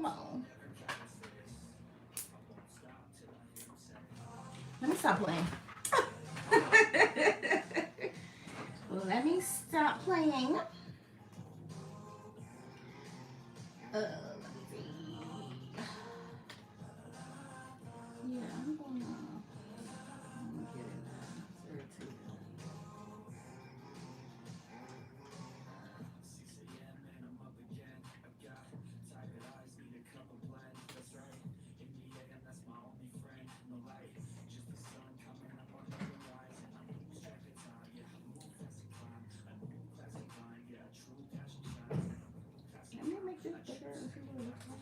Come on. Let me stop playing. Let me stop playing. Let me see. Yeah, I'm gonna get it now. Let me make this bigger and see what it looks like.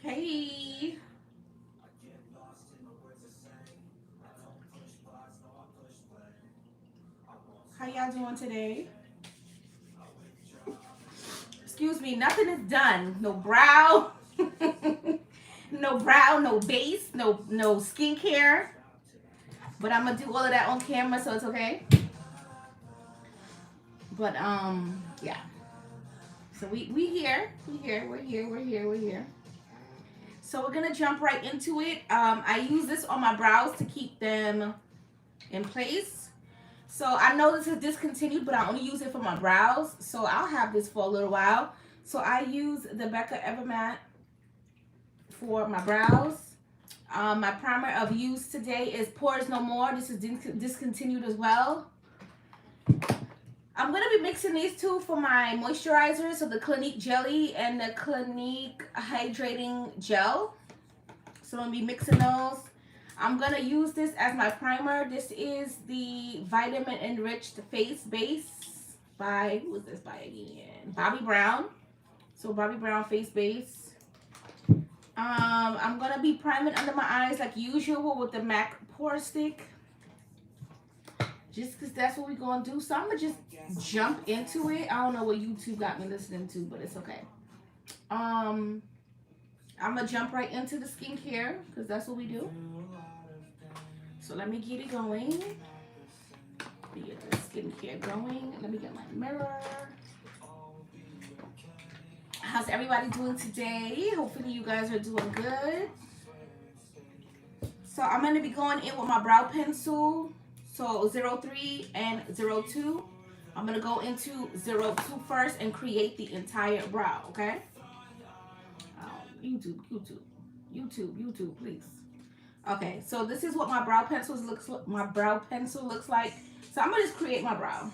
Hey, how y'all doing today? Excuse me, nothing is done. No brow, no brow, no base, no skincare. But I'm gonna do all of that on camera, so it's okay. But yeah. So we here. So we're gonna jump right into it. I use this on my brows to keep them in place. So I know this is discontinued, but I only use it for my brows. So I'll have this for a little while. So I use the Becca Evermatte for my brows. My primer of use today is Pores No More. This is discontinued as well. I'm going to be mixing these two for my moisturizers. So the Clinique Jelly and the Clinique Hydrating Gel. So I'm going to be mixing those. I'm going to use this as my primer. This is the Vitamin Enriched Face Base by, who is this by again? Bobbi Brown. So Bobbi Brown Face Base. I'm going to be priming under my eyes like usual with the MAC Pore Stick. Just because that's what we're going to do. So I'm going to just jump into it. I don't know what YouTube got me listening to, but it's okay. I'm going to jump right into the skincare because that's what we do. So let me get it going. Let me get the skincare going. Let me get my mirror. How's everybody doing today? Hopefully you guys are doing good. So I'm going to be going in with my brow pencil. So 03 and 02. I'm going to go into 02 first and create the entire brow, okay? YouTube, please. Okay, so this is what my brow pencil looks like. So I'm going to just create my brow.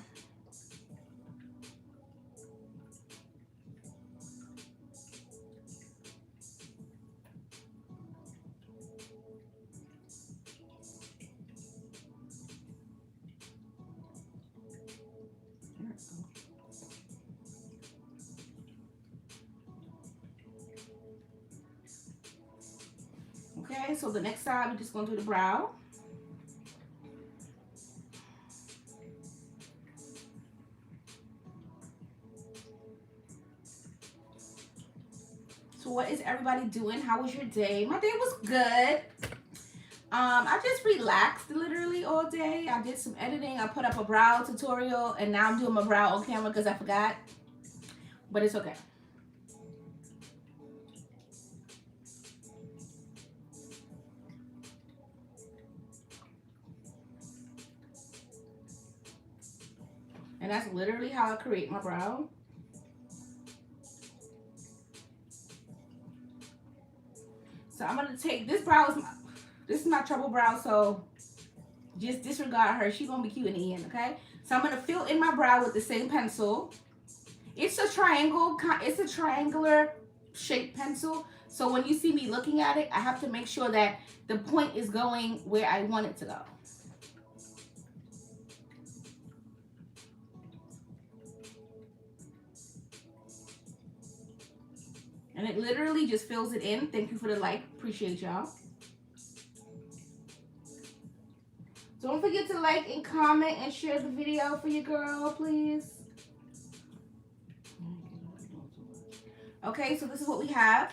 Okay, so the next side, we're just going to do the brow. So what is everybody doing? How was your day? My day was good. I just relaxed literally all day. I did some editing. I put up a brow tutorial, and now I'm doing my brow on camera because I forgot. But it's okay. And that's literally how I create my brow. So I'm going to take, this is my trouble brow, so just disregard her. She's going to be cute in the end, okay? So I'm going to fill in my brow with the same pencil. It's a triangular shaped pencil. So when you see me looking at it, I have to make sure that the point is going where I want it to go. And it literally just fills it in. Thank you for the like. Appreciate y'all. Don't forget to like and comment and share the video for your girl, please. Okay, so this is what we have.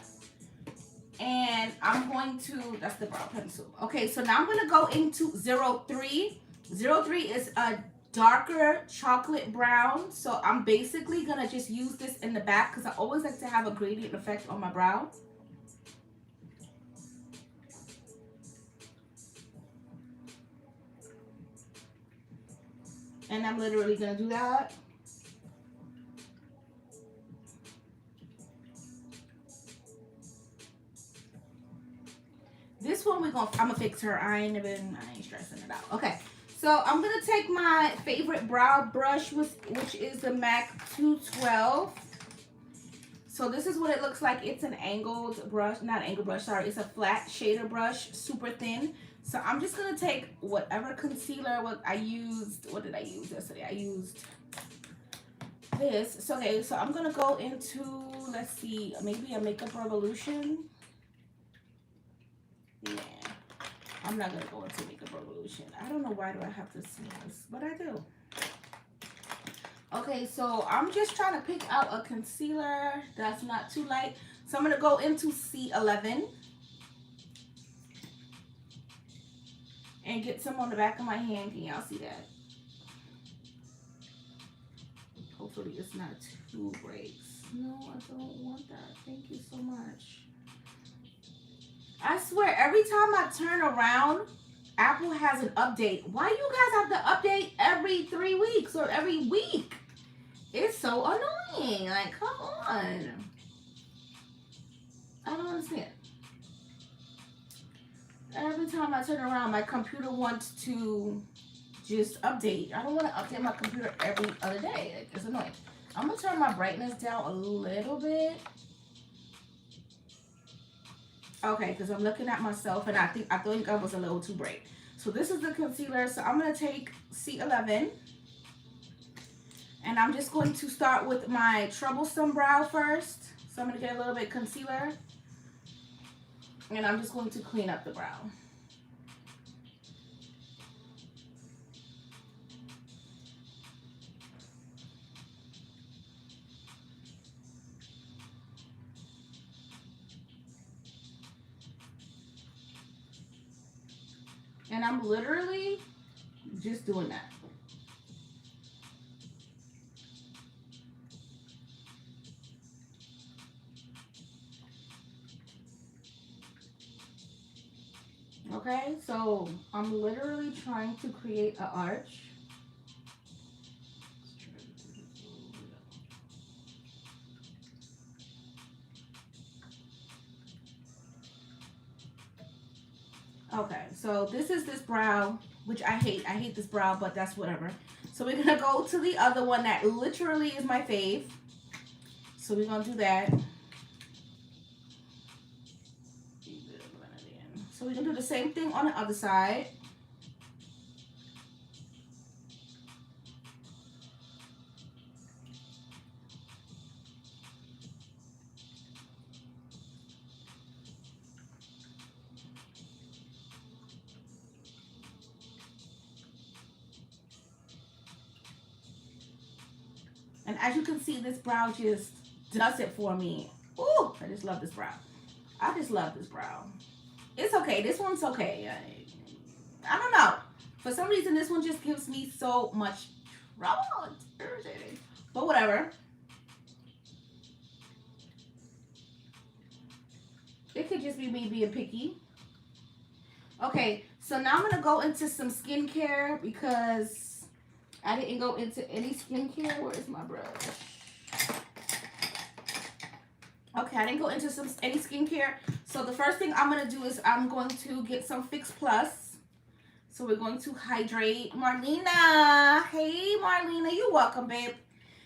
And I'm going to, that's the brow pencil. Okay, so now I'm going to go into 03. 03 is a darker chocolate brown. So I'm basically gonna just use this in the back because I always like to have a gradient effect on my brow. And I'm literally gonna do that. This one I'm gonna fix her. I ain't stressing it out. Okay. So I'm gonna take my favorite brow brush, which is the MAC 212. So this is what it looks like. It's an angled brush, not angled brush, sorry. It's a flat shader brush, super thin. So I'm just gonna take whatever concealer, what did I use yesterday? I used this. So okay, so I'm gonna go into, let's see, maybe a Makeup Revolution. Yeah. I'm not gonna go into Makeup Revolution. I don't know why do I have to see this, but I do. Okay, so I'm just trying to pick out a concealer that's not too light. So I'm gonna go into C11 and get some on the back of my hand. Can y'all see that? Hopefully it's not too bright. No, I don't want that. Thank you so much. I swear, every time I turn around, Apple has an update. Why you guys have to update every 3 weeks or every week? It's so annoying. Like, come on. I don't understand. Every time I turn around, my computer wants to just update. I don't want to update my computer every other day. It's annoying. I'm going to turn my brightness down a little bit. Okay, because I'm looking at myself and I think I was a little too bright. So this is the concealer. So I'm going to take C11. And I'm just going to start with my Troublesome Brow first. So I'm going to get a little bit of concealer. And I'm just going to clean up the brow. And I'm literally just doing that. Okay, so I'm literally trying to create an arch. Okay, so this is this brow, which I hate. I hate this brow, but that's whatever. So we're going to go to the other one that literally is my fave. So we're going to do that. So we're going to do the same thing on the other side. And as you can see, this brow just does it for me. Ooh, I just love this brow. I just love this brow. It's okay. This one's okay. I don't know. For some reason, this one just gives me so much trouble. It's irritating. But whatever. It could just be me being picky. Okay, so now I'm going to go into some skincare because I didn't go into any skincare. Where is my brush? Okay, I didn't go into any skincare. So the first thing I'm going to do is I'm going to get some Fix Plus. So we're going to hydrate. Marlena. Hey, Marlena. You're welcome, babe.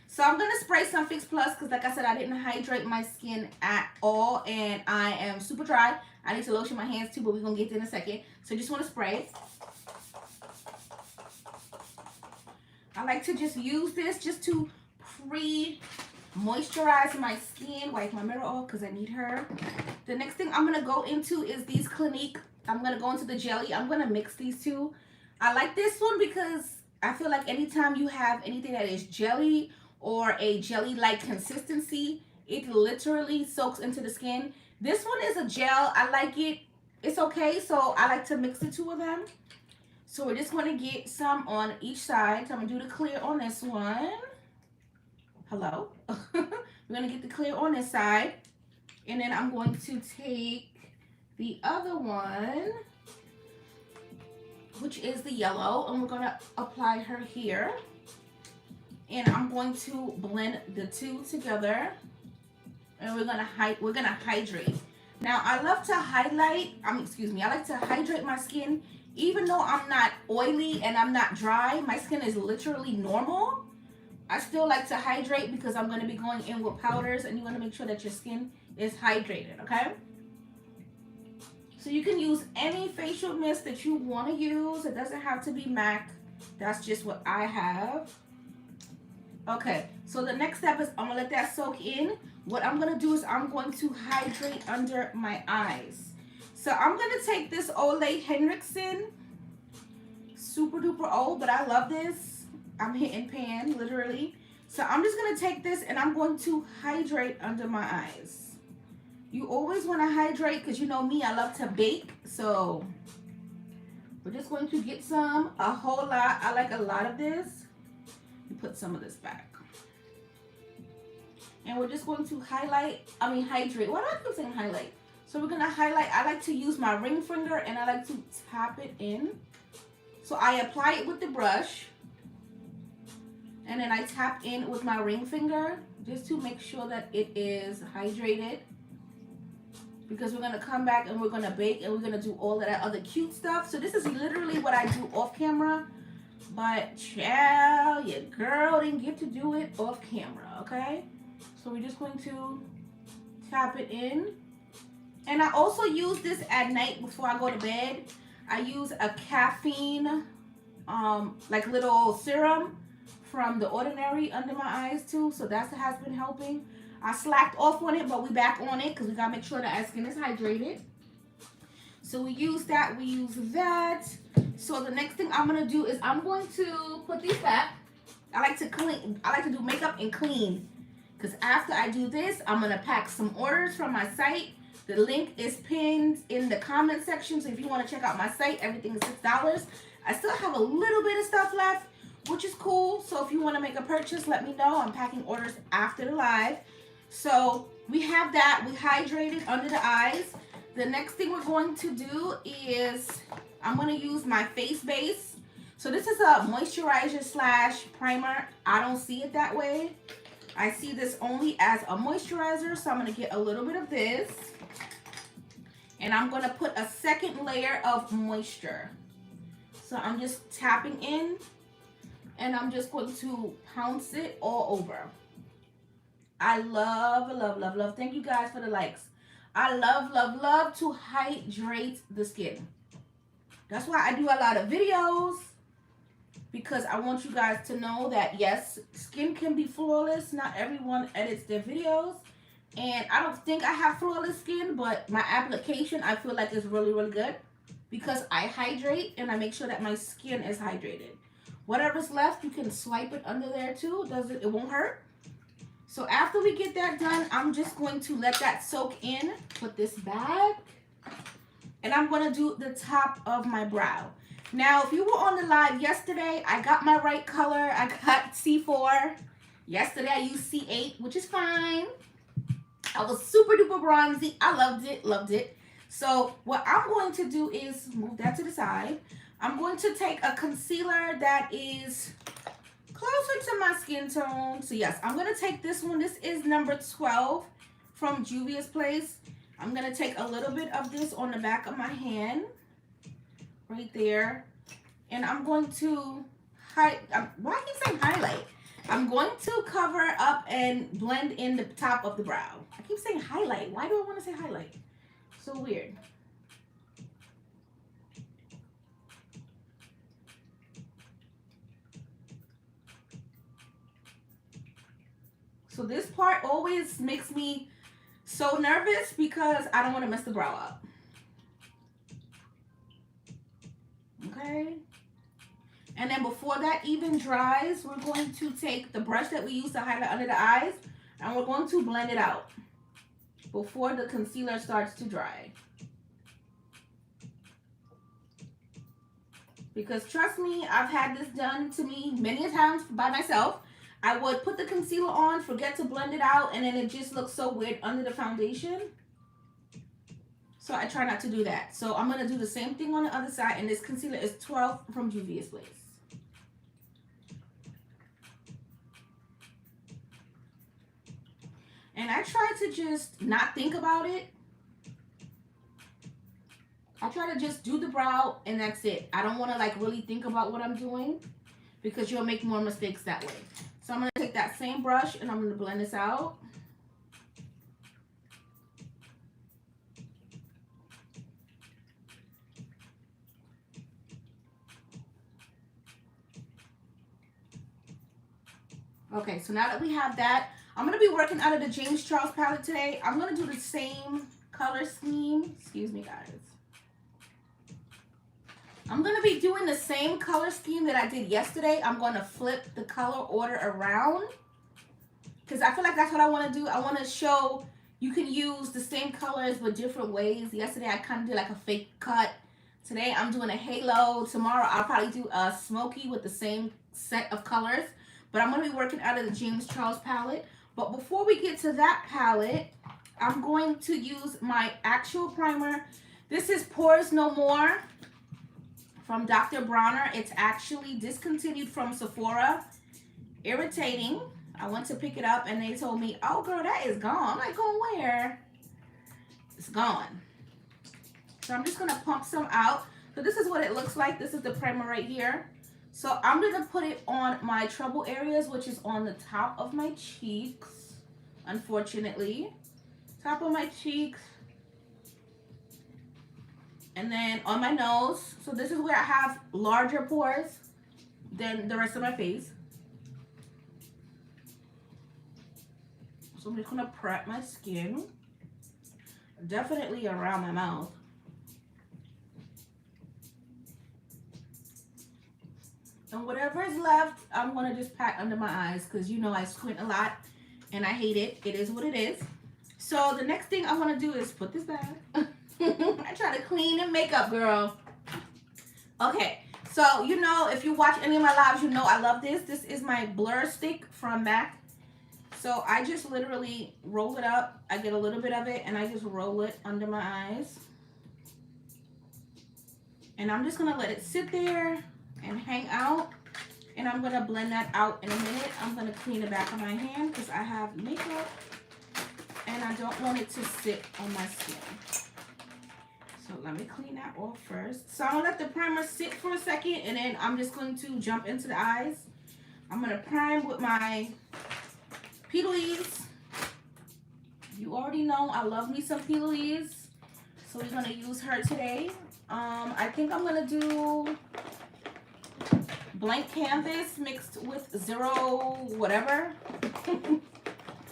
So I'm going to spray some Fix Plus because, like I said, I didn't hydrate my skin at all. And I am super dry. I need to lotion my hands too, but we're going to get there in a second. So I just want to spray. I like to just use this just to moisturize my skin, wipe my mirror off because I need her. The next thing I'm going to go into is these Clinique. I'm going to go into the jelly. I'm going to mix these two. I like this one because I feel like anytime you have anything that is jelly or a jelly-like consistency, it literally soaks into the skin. This one is a gel. I like it. It's okay, so I like to mix the two of them. So we're just going to get some on each side. So I'm going to do the clear on this one. Hello. We're going to get the clear on this side. And then I'm going to take the other one, which is the yellow, and we're going to apply her here. And I'm going to blend the two together. And we're gonna hydrate. Now I love to highlight, I like to hydrate my skin. Even though I'm not oily and I'm not dry, my skin is literally normal. I still like to hydrate because I'm gonna be going in with powders, and you wanna make sure that your skin is hydrated, okay? So you can use any facial mist that you wanna use. It doesn't have to be MAC. That's just what I have. Okay, so the next step is I'm gonna let that soak in. What I'm gonna do is I'm going to hydrate under my eyes. So I'm gonna take this Ole Henriksen, super duper old, but I love this. I'm hitting pan, literally. So I'm just gonna take this and I'm going to hydrate under my eyes. You always wanna hydrate because you know me, I love to bake. So we're just going to get some, a whole lot. I like a lot of this. Put some of this back. And we're just going to hydrate. Why do I keep saying highlight? So we're gonna highlight. I like to use my ring finger and I like to tap it in. So I apply it with the brush. And then I tap in with my ring finger just to make sure that it is hydrated. Because we're gonna come back and we're gonna bake and we're gonna do all of that other cute stuff. So this is literally what I do off camera. But child, your girl didn't get to do it off camera, okay? So we're just going to tap it in. And I also use this at night before I go to bed. I use a caffeine, like little serum from The Ordinary under my eyes too. So that has been helping. I slacked off on it, but we back on it because we gotta make sure that our skin is hydrated. So we use that, we use that. So the next thing I'm gonna do is I'm going to put these back. I like to do makeup and clean. Because after I do this, I'm gonna pack some orders from my site. The link is pinned in the comment section. So if you wanna check out my site, everything is $6. I still have a little bit of stuff left, which is cool. So if you wanna make a purchase, let me know. I'm packing orders after the live. So we have that, we hydrated under the eyes. The next thing we're going to do is I'm going to use my face base. So this is a moisturizer slash primer. I don't see it that way. I see this only as a moisturizer. So I'm going to get a little bit of this. And I'm going to put a second layer of moisture. So I'm just tapping in. And I'm just going to pounce it all over. I love, love, love, love. Thank you guys for the likes. I love, love, love to hydrate the skin. That's why I do a lot of videos. Because I want you guys to know that, yes, skin can be flawless. Not everyone edits their videos. And I don't think I have flawless skin. But my application, I feel like is really, really good. Because I hydrate and I make sure that my skin is hydrated. Whatever's left, you can swipe it under there too. It won't hurt. So after we get that done, I'm just going to let that soak in. Put this back. And I'm going to do the top of my brow. Now, if you were on the live yesterday, I got my right color. I got C4. Yesterday, I used C8, which is fine. I was super duper bronzy. I loved it, loved it. So what I'm going to do is move that to the side. I'm going to take a concealer that is closer to my skin tone. So yes, I'm going to take this one. This is number 12 from Juvia's Place. I'm going to take a little bit of this on the back of my hand. Right there. And I'm going to why do you say highlight? I'm going to cover up and blend in the top of the brow. I keep saying highlight. Why do I want to say highlight? So weird. So this part always makes me so nervous because I don't want to mess the brow up. Okay. And then before that even dries, we're going to take the brush that we use to highlight under the eyes and we're going to blend it out before the concealer starts to dry. Because trust me, I've had this done to me many a times by myself. I would put the concealer on, forget to blend it out, and then it just looks so weird under the foundation. So I try not to do that. So I'm going to do the same thing on the other side. And this concealer is 12 from Juvia's Place. And I try to just not think about it. I try to just do the brow and that's it. I don't want to like really think about what I'm doing because you'll make more mistakes that way. So I'm going to take that same brush and I'm going to blend this out. Okay, so now that we have that, I'm going to be working out of the James Charles palette today. I'm going to do the same color scheme. Excuse me, guys. I'm going to be doing the same color scheme that I did yesterday. I'm going to flip the color order around because I feel like that's what I want to do. I want to show you can use the same colors but different ways. Yesterday, I kind of did like a fake cut. Today, I'm doing a halo. Tomorrow, I'll probably do a smoky with the same set of colors. But I'm going to be working out of the James Charles palette. But before we get to that palette, I'm going to use my actual primer. This is Pores No More from Dr. Bronner. It's actually discontinued from Sephora. Irritating. I went to pick it up and they told me, oh girl, that is gone. I'm like, going where? It's gone. So I'm just going to pump some out. So this is what it looks like. This is the primer right here. So I'm going to put it on my trouble areas, which is on the top of my cheeks, unfortunately. Top of my cheeks. And then on my nose. So this is where I have larger pores than the rest of my face. So I'm just going to prep my skin. Definitely around my mouth. And whatever is left, I'm going to just pat under my eyes because you know I squint a lot and I hate it. It is what it is. So the next thing I want to do is put this back. I try to clean and make up, girl. Okay, so you know, if you watch any of my lives, you know I love this. This is my blur stick from MAC. So I just literally roll it up. I get a little bit of it and I just roll it under my eyes. And I'm just going to let it sit there and hang out, and I'm going to blend that out in a minute. I'm going to clean the back of my hand because I have makeup and I don't want it to sit on my skin. So let me clean that off first. So I'm going to let the primer sit for a second and then I'm just going to jump into the eyes. I'm going to prime with my P. Louise. You already know I love me some P. Louise, so we're going to use her today. I think I'm going to do Blank Canvas mixed with Zero whatever.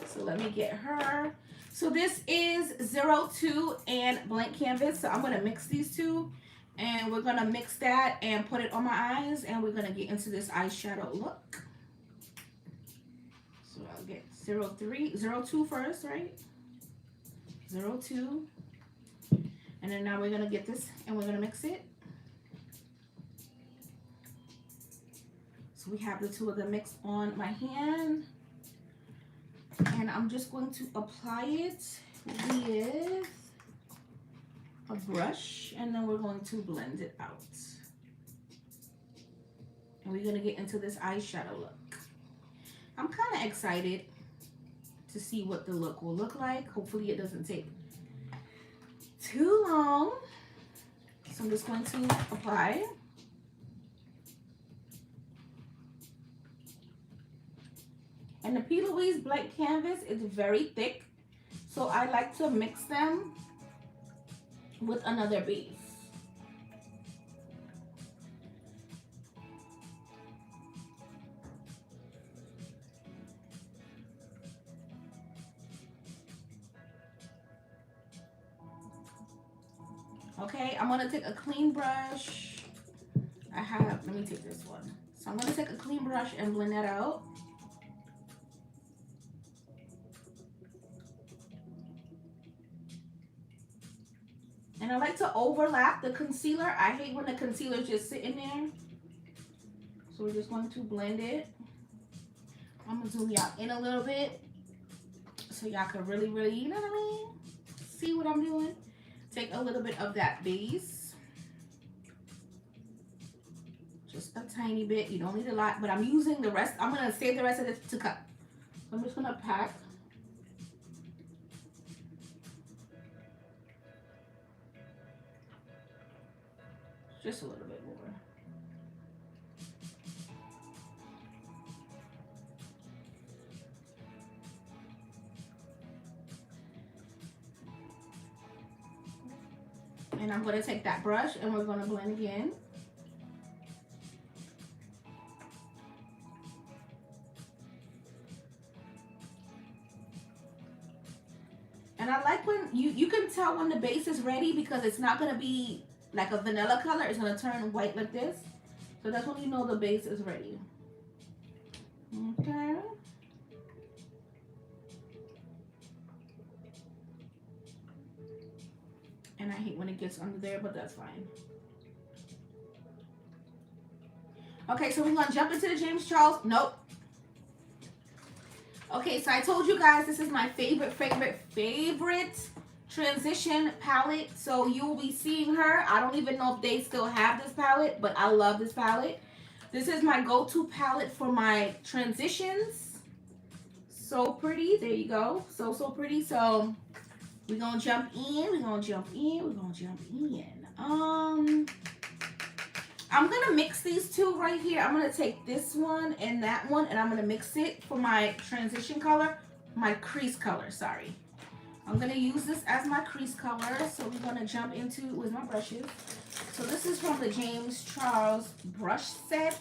So let me get her. So this is 02 and Blank Canvas. So I'm going to mix these two and we're going to mix that and put it on my eyes and we're going to get into this eyeshadow look. So I'll get 02 first, right? 02. And then now we're going to get this and we're going to mix it. So we have the two of them mixed on my hand. And I'm just going to apply it with a brush. And then we're going to blend it out. And we're going to get into this eyeshadow look. I'm kind of excited to see what the look will look like. Hopefully it doesn't take too long. So I'm just going to apply. And the P. Louise Blank Canvas is very thick, so I like to mix them with another base. Okay, I'm gonna take a clean brush. Let me take this one. So I'm gonna take a clean brush and blend that out. And I like to overlap the concealer. I hate when the concealer is just sitting there. So we're just going to blend it. I'm gonna zoom y'all in a little bit so y'all can really, you know what I mean? See what I'm doing? Take a little bit of that base. Just a tiny bit. You don't need a lot, but I'm using the rest. I'm gonna save the rest of this to cut. So I'm just gonna pack. Just a little bit more. And I'm going to take that brush and we're going to blend again. And I like when you can tell when the base is ready because it's not going to be like a vanilla color. It's going to turn white like this. So that's when you know the base is ready. Okay. And I hate when it gets under there, but that's fine. Okay, so we're going to jump into the James Charles. Nope. Okay, so I told you guys this is my favorite transition palette. So you'll be seeing her. I don't even know if they still have this palette, but I love this palette. This is my go-to palette for my transitions. So pretty. There you go. So pretty. So we're going to jump in. We're going to jump in. We're going to jump in. I'm going to mix these two right here. I'm going to take this one and that one, and I'm going to mix it for my transition color, my crease color, sorry. I'm going to use this as my crease color, so we're going to jump into with my brushes. So this is from the James Charles brush set.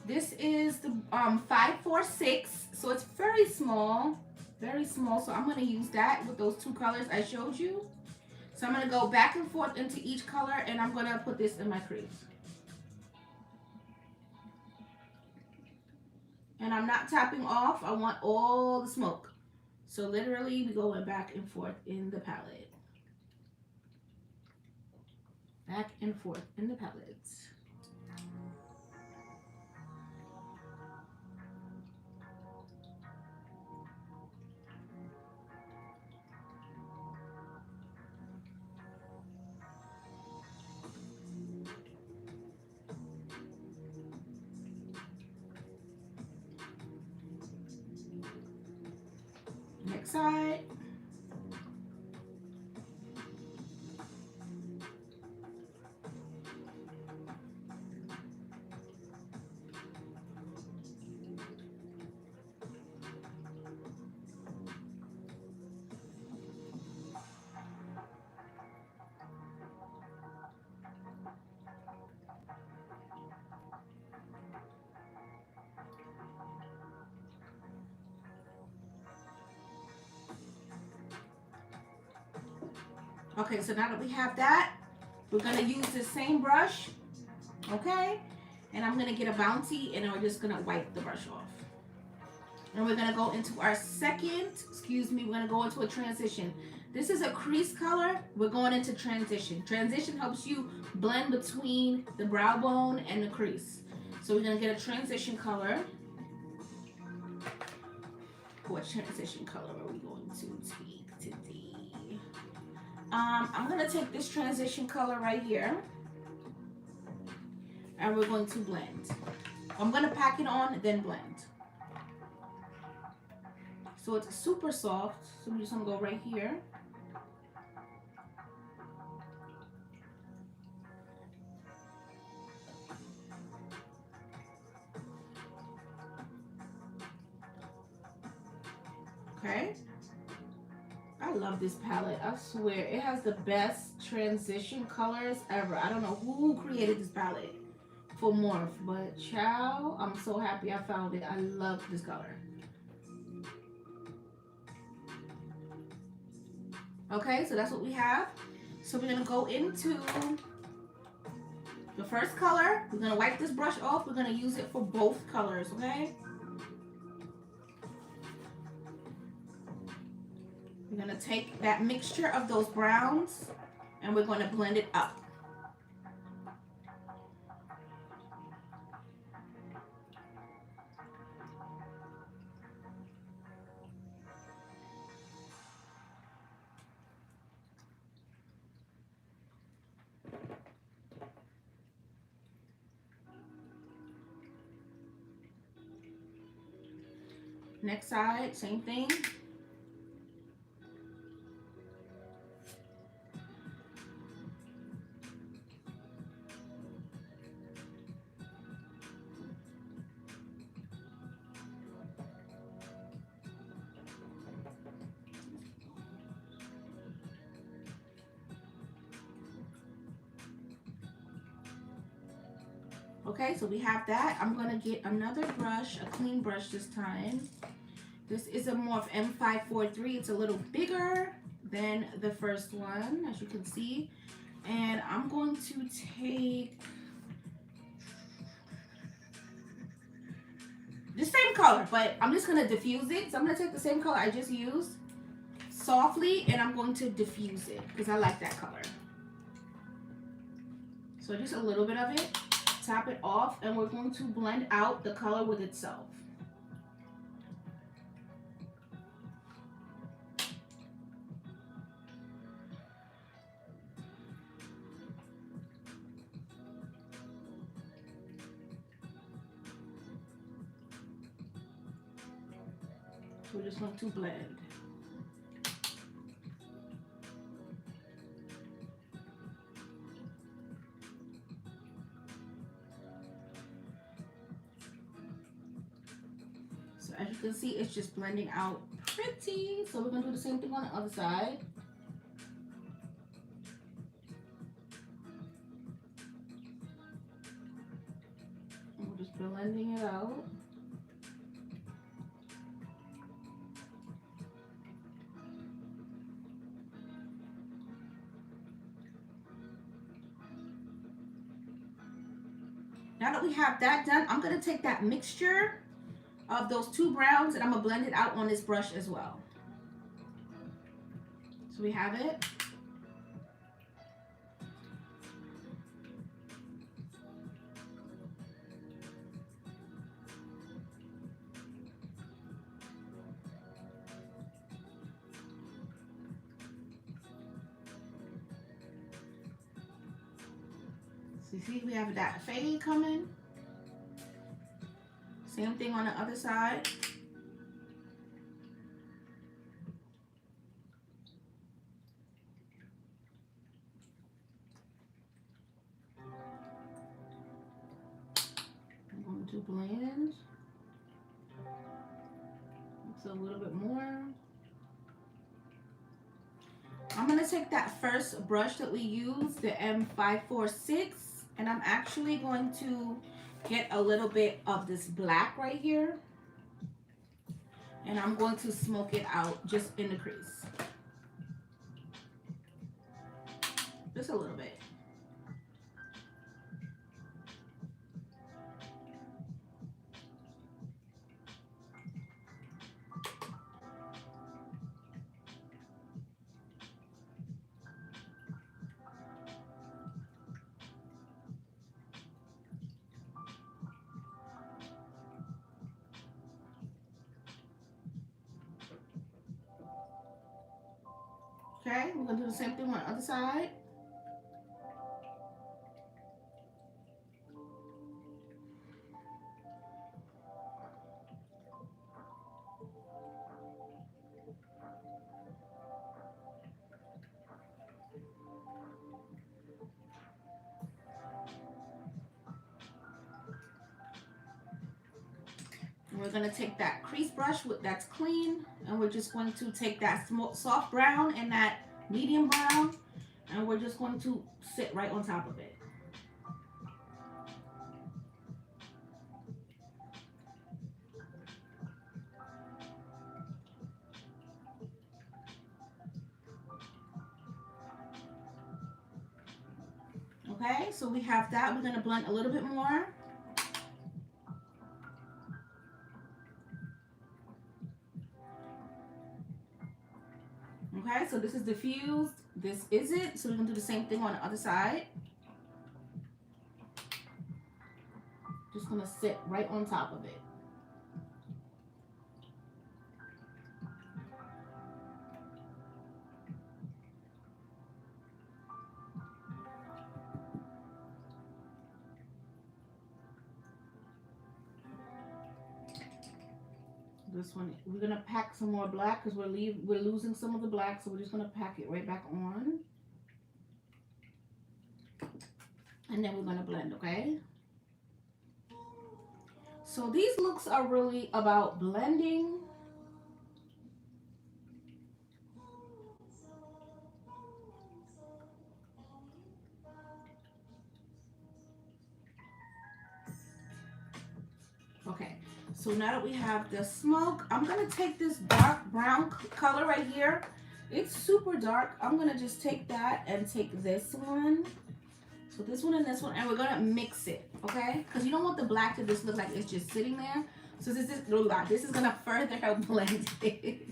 This is the 546, so it's very small, so I'm going to use that with those two colors I showed you. So I'm going to go back and forth into each color, and I'm going to put this in my crease. And I'm not tapping off. I want all the smoke. So literally, we going back and forth in the palette. Back and forth in the palette. Next side. Okay, so now that we have that, we're going to use the same brush, okay? And I'm going to get a bounty, and we're just going to wipe the brush off. And we're going to go into our second, we're going to go into a transition. This is a crease color. We're going into transition. Transition helps you blend between the brow bone and the crease. So we're going to get a transition color. What transition color are we going to take today? I'm going to take this transition color right here, and we're going to blend. I'm going to pack it on, then blend. So it's super soft, so I'm just going to go right here. Okay. I love this palette. I swear, it has the best transition colors ever. I don't know who created this palette for Morphe, but child, I'm so happy I found it. I love this color. Okay, so that's what we have. So we're going to go into the first color. We're going to wipe this brush off. We're going to use it for both colors, okay? We're going to take that mixture of those browns and we're going to blend it up. Next side, same thing. Okay, so we have that. I'm gonna get another brush, a clean brush this time. This is a Morphe M543. It's a little bigger than the first one, as you can see. And I'm going to take the same color, but I'm just gonna diffuse it. So I'm gonna take the same color I just used softly, and I'm going to diffuse it because I like that color. So just a little bit of it. Tap it off, and we're going to blend out the color with itself. We're just going to blend. So as you can see, it's just blending out pretty. So we're going to do the same thing on the other side. And we're just blending it out. Now that we have that done, I'm going to take that mixture of those two browns and I'm going to blend it out on this brush as well. So we have it. So you see we have that fade coming. Same thing on the other side. I'm going to blend. It's a little bit more. I'm going to take that first brush that we used, the M546, and I'm actually going to get a little bit of this black right here. And I'm going to smoke it out just in the crease. Just a little bit. Okay, we're going to do the same thing on the other side. We're going to take that crease brush that's clean, and we're just going to take that soft brown and that medium brown, and we're just going to sit right on top of it. Okay, so we have that. We're going to blend a little bit more. Okay, so this is diffused. This isn't. So we're going to do the same thing on the other side. Just going to sit right on top of it. This one, we're gonna pack some more black because we're losing some of the black, so we're just gonna pack it right back on, and then we're gonna blend. Okay. So these looks are really about blending. Okay, so now that we have the smoke, I'm gonna take this dark brown color right here. It's super dark. I'm gonna just take that and take this one. So this one and this one, and we're gonna mix it, okay? Because you don't want the black to just look like it's just sitting there. So this is gonna further help blend it.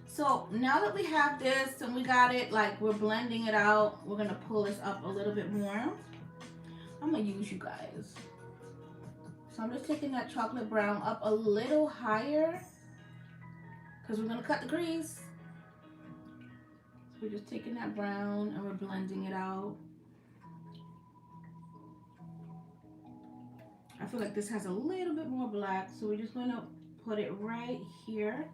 So now that we have this and we got it, like we're blending it out, we're gonna pull this up a little bit more. I'm gonna use you guys. So I'm just taking that chocolate brown up a little higher because we're gonna cut the crease. So we're just taking that brown and we're blending it out. I feel like this has a little bit more black, so we're just gonna put it right here.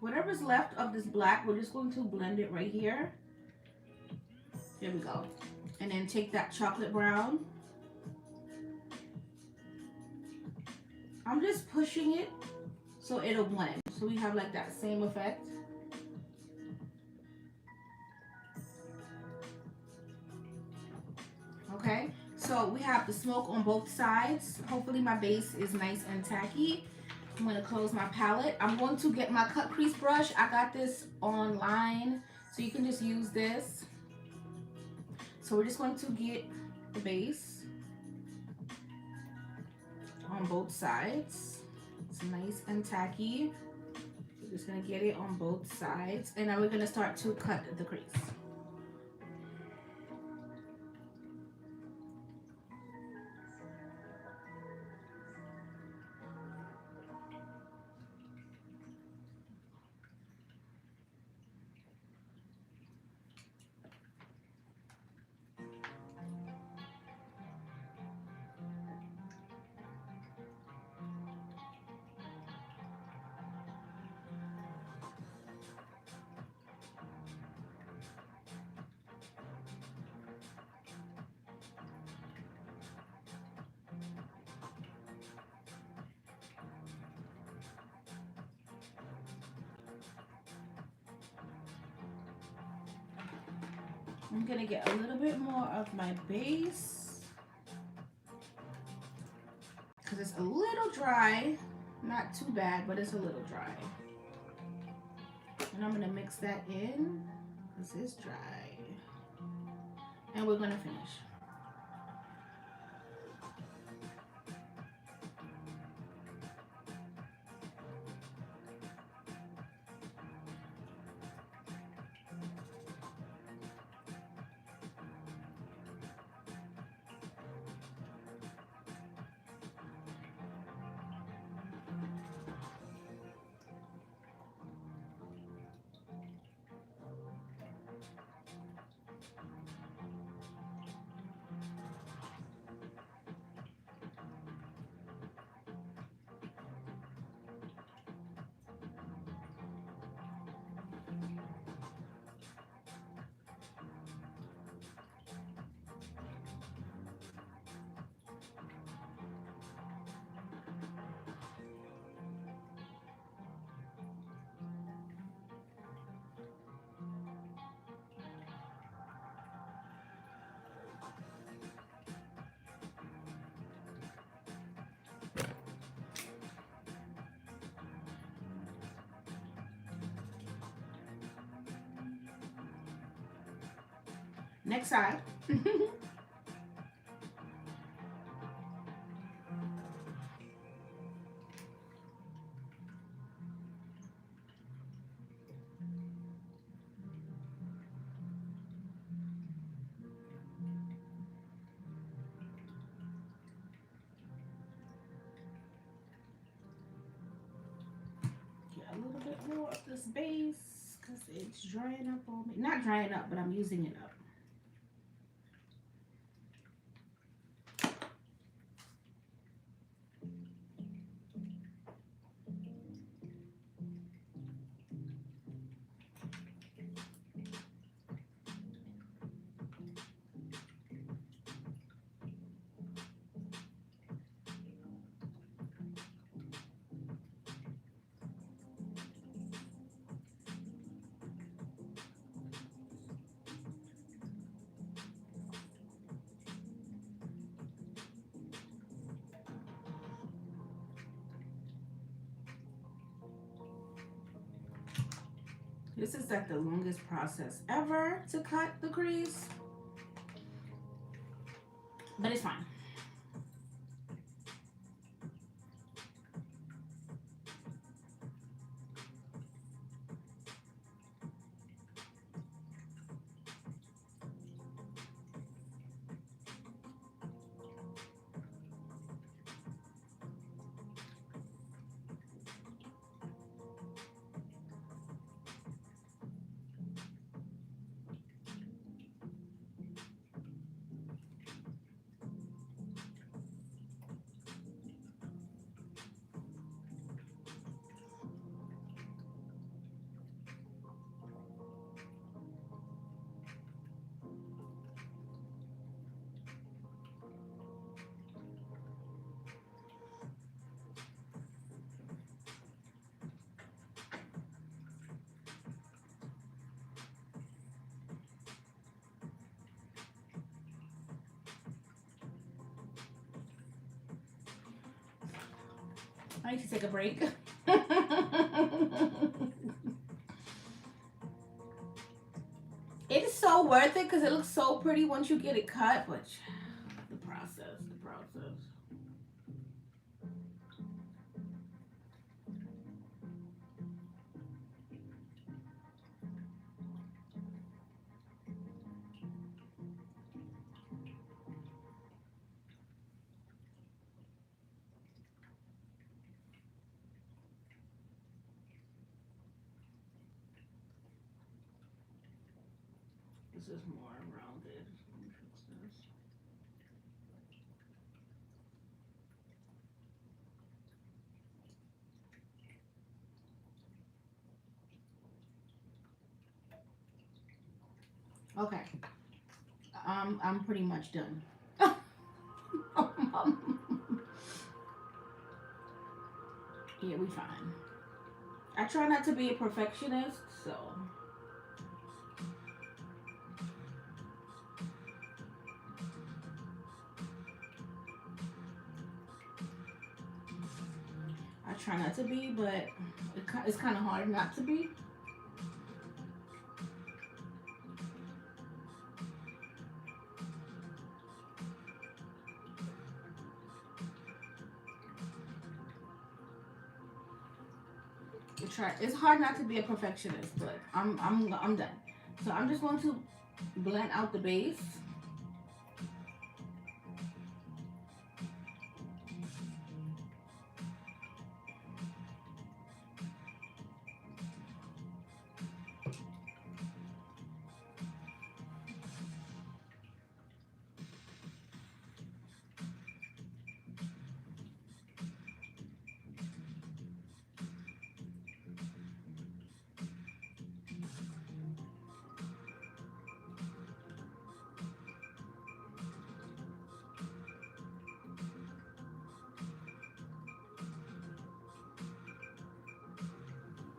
Whatever's left of this black, we're just going to blend it right here. There we go. And then take that chocolate brown. I'm just pushing it so it'll blend. So we have like that same effect. Okay, so we have the smoke on both sides. Hopefully my base is nice and tacky. I'm going to close my palette. I'm going to get my cut crease brush. I got this online, so you can just use this. So we're just going to get the base on both sides. It's nice and tacky. We're just going to get it on both sides. And now we're going to start to cut the crease. I'm gonna get a little bit more of my base because it's a little dry. Not too bad, but it's a little dry. And I'm gonna mix that in because it's dry. And we're gonna finish. Next side. more of this base because it's drying up on me. Not drying up, but I'm using it up. This is like the longest process ever to cut the crease, but it's fine. I need to take a break. It's so worth it because it looks so pretty once you get it cut, but the process. This is more rounded. Let me fix this. Okay. I'm pretty much done. Yeah, we fine. I try not to be a perfectionist, so I try not to be, but it's kind of hard not to be. It's hard not to be a perfectionist, but I'm done. So I'm just going to blend out the base.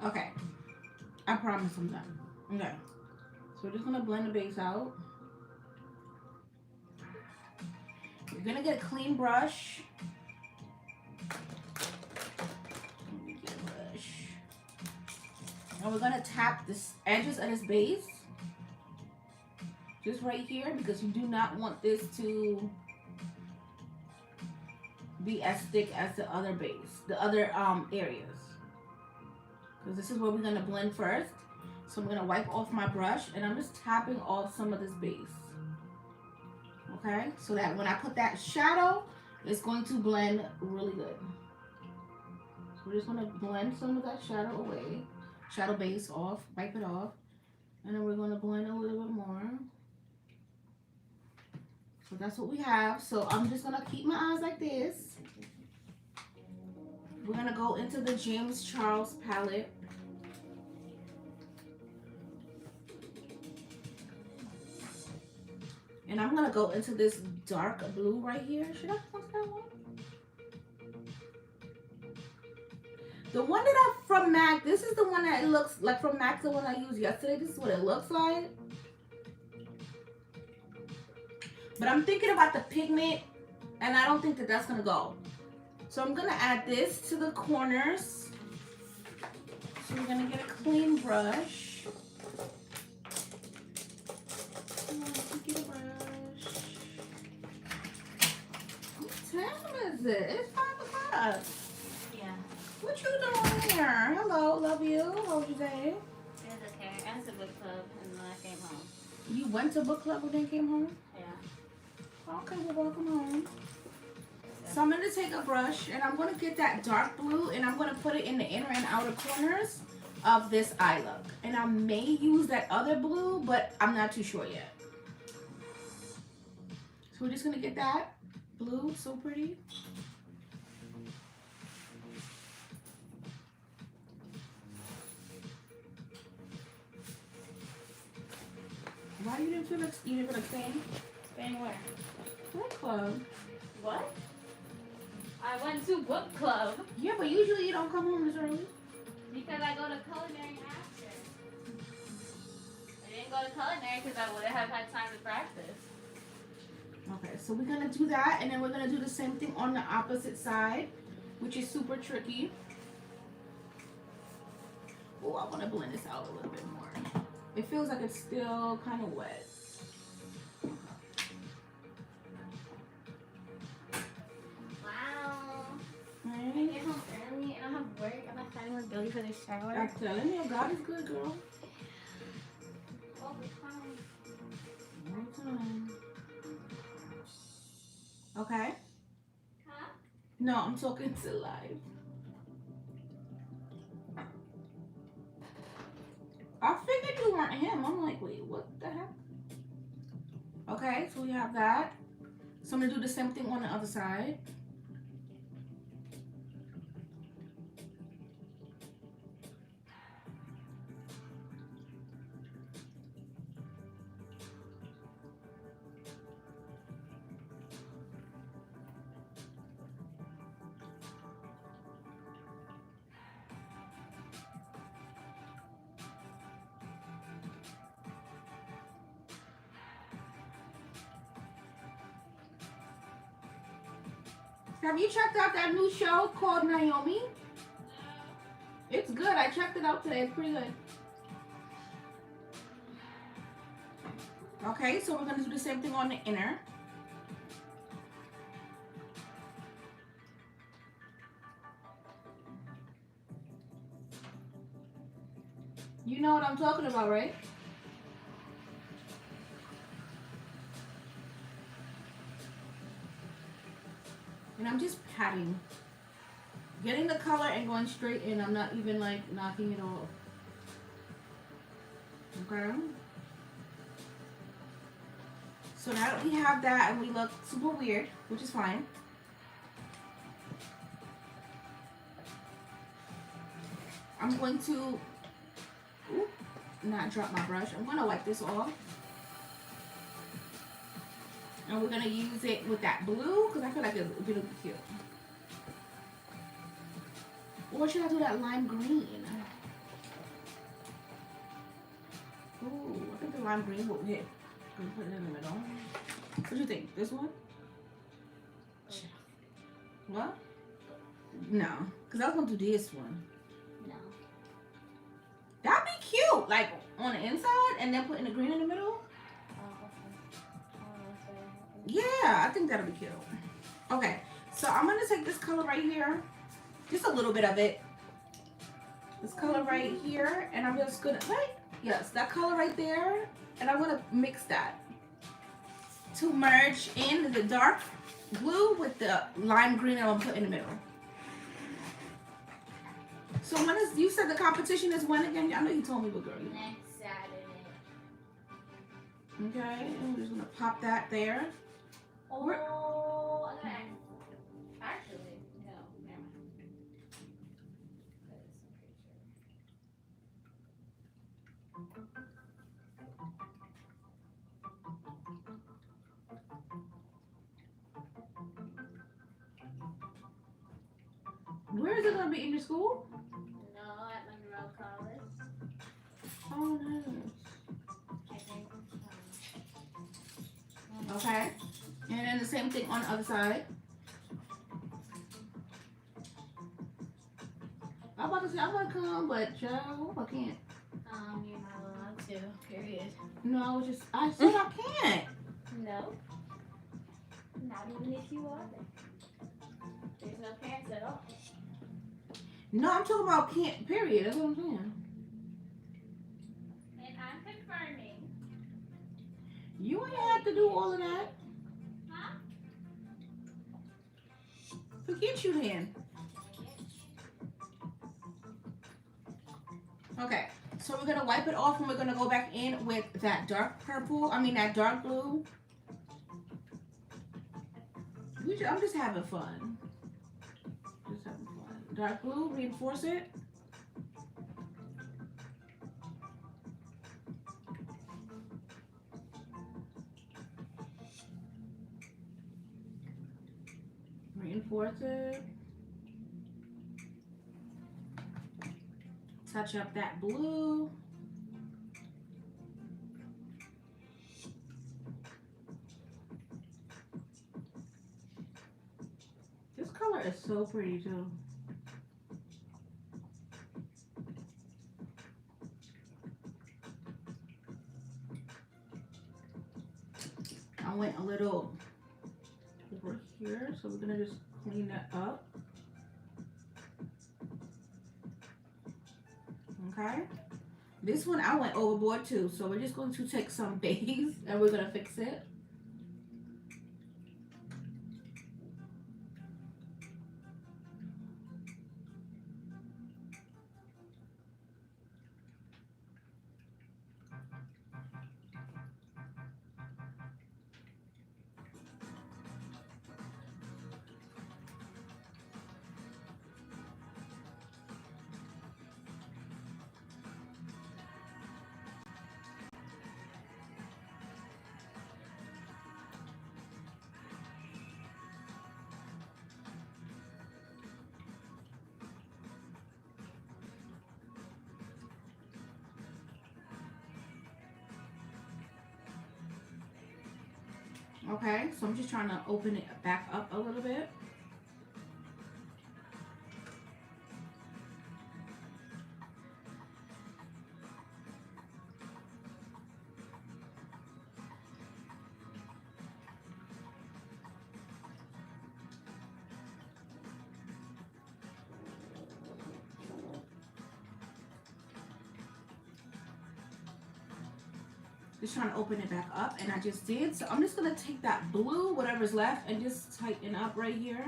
Okay, I promise I'm done. Okay, so we're just gonna blend the base out. You're gonna get a clean brush. Let me get a brush. And we're gonna tap the edges of this base. Just right here, because you do not want this to be as thick as the other base, the other areas. Because this is where we're gonna blend first. So I'm gonna wipe off my brush and I'm just tapping off some of this base. Okay, so that when I put that shadow, it's going to blend really good. So we're just gonna blend some of that shadow away. shadow base off, wipe it off. And then we're going to blend a little bit more. So that's what we have. So I'm just going to keep my eyes like this. We're going to go into the James Charles palette. And I'm going to go into this dark blue right here. Should I put that one? The one that I from MAC, this is the one that it looks like from MAC, the one I used yesterday. This is what it looks like. But I'm thinking about the pigment, and I don't think that that's going to go. So I'm going to add this to the corners. So we're going to get a clean brush. Get a brush. What time is it? It's 5 o'clock. What you doing here? Hello, love you. How was your day? It was okay. I went to book club and then I came home. You went to book club and then came home? Yeah. Okay, well, welcome home. So I'm going to take a brush and I'm going to get that dark blue and I'm going to put it in the inner and outer corners of this eye look. And I may use that other blue, but I'm not too sure yet. So we're just going to get that blue, so pretty. Why you didn't feel like you didn't feel like staying? Staying where? Book club. What? I went to book club. Yeah, but usually you don't come home this early. Because I go to culinary after. I didn't go to culinary because I wouldn't have had time to practice. Okay, so we're gonna do that, and then we're gonna do the same thing on the opposite side, which is super tricky. Oh, I want to blend this out a little bit more. It feels like it's still kind of wet. Wow. Right? I get home early and I have work. I'm not finding one Billy for the shower. I'm telling you, God is good, girl. All the time. All the time. Okay. Huh? No, I'm talking to live. I figured you weren't him. I'm like, wait, what the heck? Okay, so we have that. So I'm gonna do the same thing on the other side. Have you checked out that new show called Naomi? It's good. I checked it out today. It's pretty good. Okay, so we're going to do the same thing on the inner. You know what I'm talking about, right? And I'm just patting. Getting the color and going straight in. I'm not even like knocking it off. Okay? So now that we have that and we look super weird, which is fine. I'm going to not drop my brush. I'm going to wipe this off. And we're going to use it with that blue because I feel like it'll be cute. Or should I do that lime green? Ooh, I think the lime green will hit. I'm put it in the middle. What do you think? This one? What? No. Because I was going to do this one. No. That'd be cute. Like on the inside and then putting the green in the middle. Yeah, I think that'll be cute. Okay, so I'm going to take this color right here. Just a little bit of it. This color right here. And I'm just going to, right? Yes, that color right there. And I'm going to mix that to merge in the dark blue with the lime green that I'm going to put in the middle. So when is, you said the competition is when again? I know you told me, but girl. Next Saturday. Okay, and we're just gonna pop that there. Oh, We're- I gotta actually, no, never mind. Put some Where is it gonna be, in your school? picture. No, at Monroe College. Oh, nice. I think. Okay, and then the same thing on the other side. I'm about to say I want to come, but Joe, I can't. You're not allowed to. Period. No, I said I can't. No. Not even if you are there. There's no parents at all. No, I'm talking about can't. Period. That's what I'm saying. And I'm confirming. You ain't have to do all of that. Huh? Forget you then. Okay, so we're gonna wipe it off and we're gonna go back in with that dark purple. I mean that dark blue. I'm just having fun. Just having fun. Dark blue, reinforce it. Reinforce it. Touch up that blue. This color is so pretty too. I went a little over here, so we're gonna just clean that up. Okay. This one I went overboard too, so we're just going to take some base and we're gonna fix it. Okay, so I'm just trying to open it back up a little bit. Just trying to open it back up, and I just did. So I'm just gonna take that blue, whatever's left, and just tighten up right here.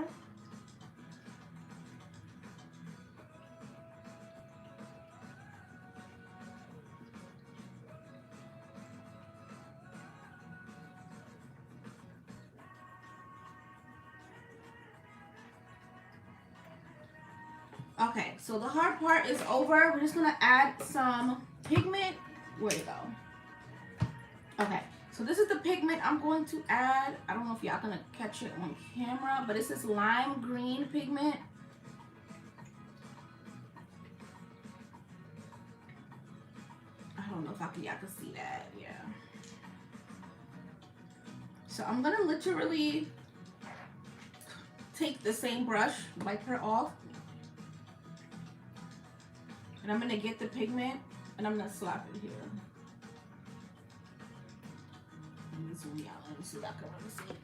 Okay, so the hard part is over. We're just gonna add some pigment. Where'd it go? Okay, so this is the pigment I'm going to add. I don't know if y'all gonna catch it on camera, but it's this lime green pigment. I don't know if y'all can see that. Yeah. So I'm gonna literally take the same brush, wipe her off, and I'm gonna get the pigment and I'm gonna slap it here. Let me zoom out. Let me see if I can really see it.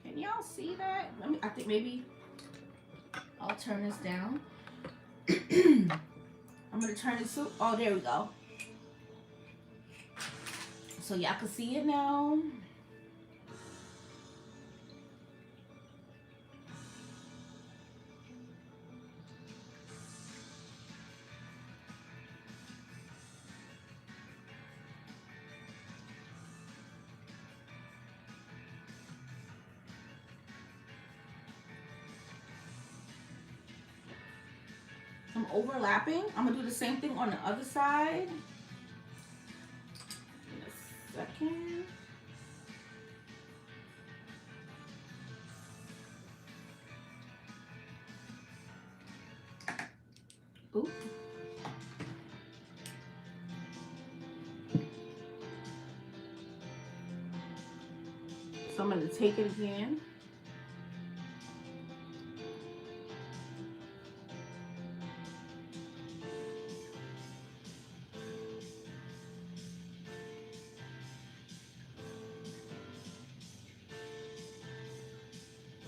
Can y'all see that? I think maybe I'll turn this down. I'm gonna turn this to, oh, there we go. So y'all can see it now. I'm overlapping. I'm gonna do the same thing on the other side. In a second. Ooh. So I'm gonna take it again.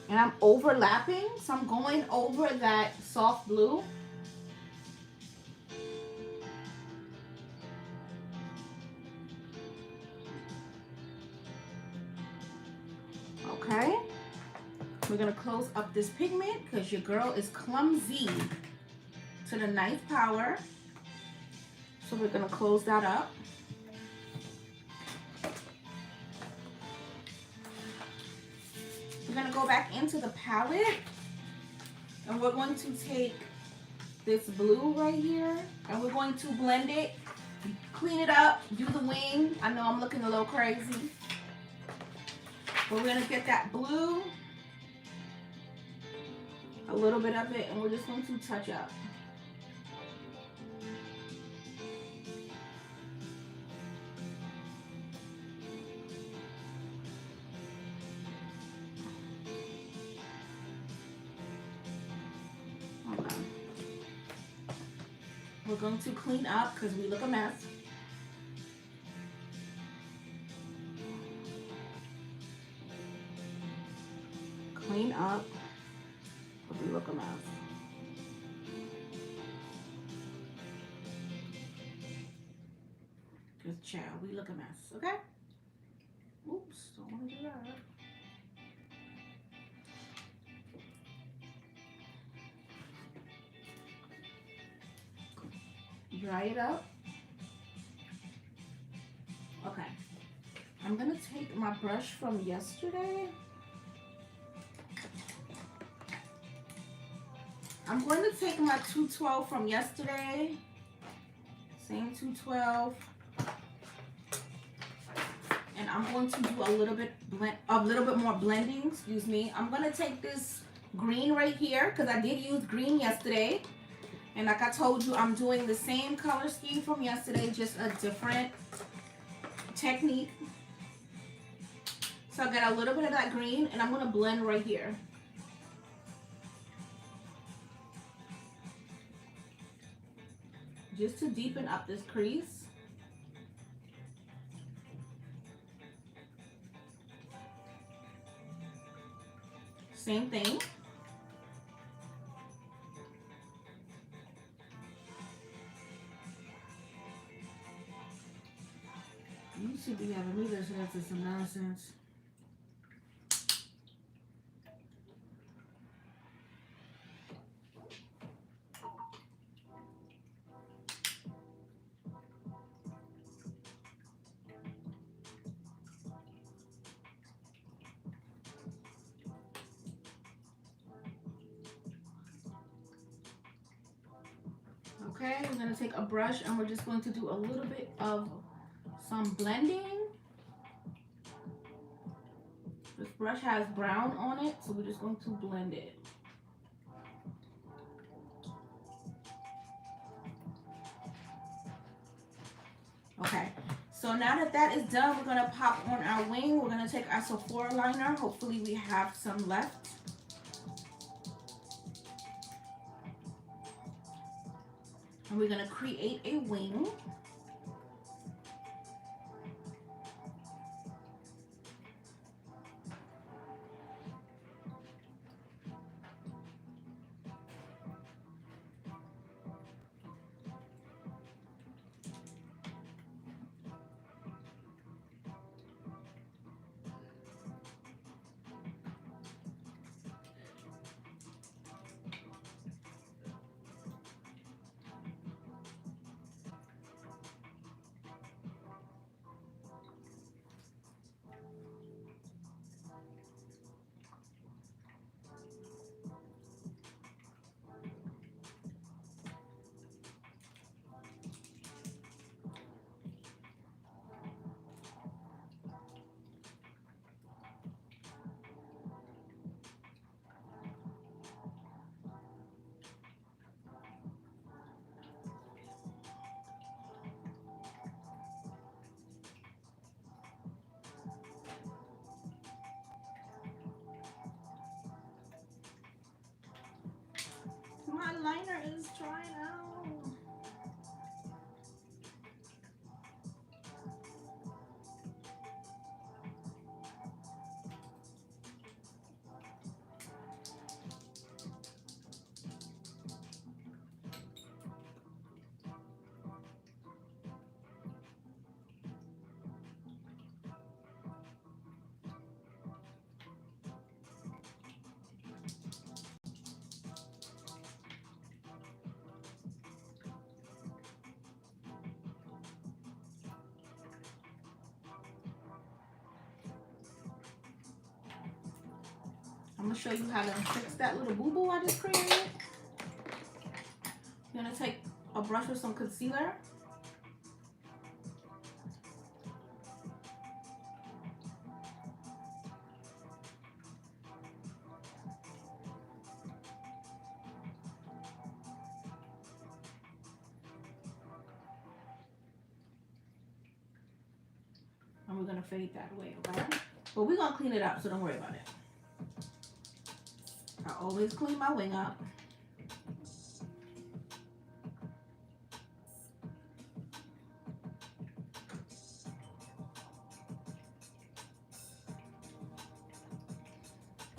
And I'm overlapping, so I'm going over that soft blue. Okay. We're gonna close up this pigment because your girl is clumsy to the ninth power. So we're gonna close that up. We're gonna go back into the palette and we're going to take this blue right here and we're going to blend it, clean it up, do the wing. I know I'm looking a little crazy, but we're gonna get that blue, a little bit of it, and we're just going to touch up. Okay. We're going to clean up because we look a mess. Clean up because we look a mess. Because child, we look a mess, okay? Oops, don't want to do that. Dry it up. Okay. I'm gonna take my brush from yesterday. I'm going to take my 212 from yesterday. Same 212. And I'm going to do a little bit more blending, excuse me. I'm gonna take this green right here because I did use green yesterday. And like I told you, I'm doing the same color scheme from yesterday, just a different technique. So I got a little bit of that green and I'm gonna blend right here. Just to deepen up this crease. Same thing. You should be having me listening to some nonsense. Okay, we're gonna take a brush and we're just going to do a little bit of some blending. This brush has brown on it, so we're just going to blend it. Okay, so now that that is done, we're gonna pop on our wing. We're gonna take our Sephora liner. Hopefully we have some left. And we're gonna create a wing. liner is drying out. I'm gonna show you how to fix that little boo-boo I just created. You're gonna take a brush with some concealer. And we're gonna fade that away, okay? But we're gonna clean it up, so don't worry about it. I always clean my wing up.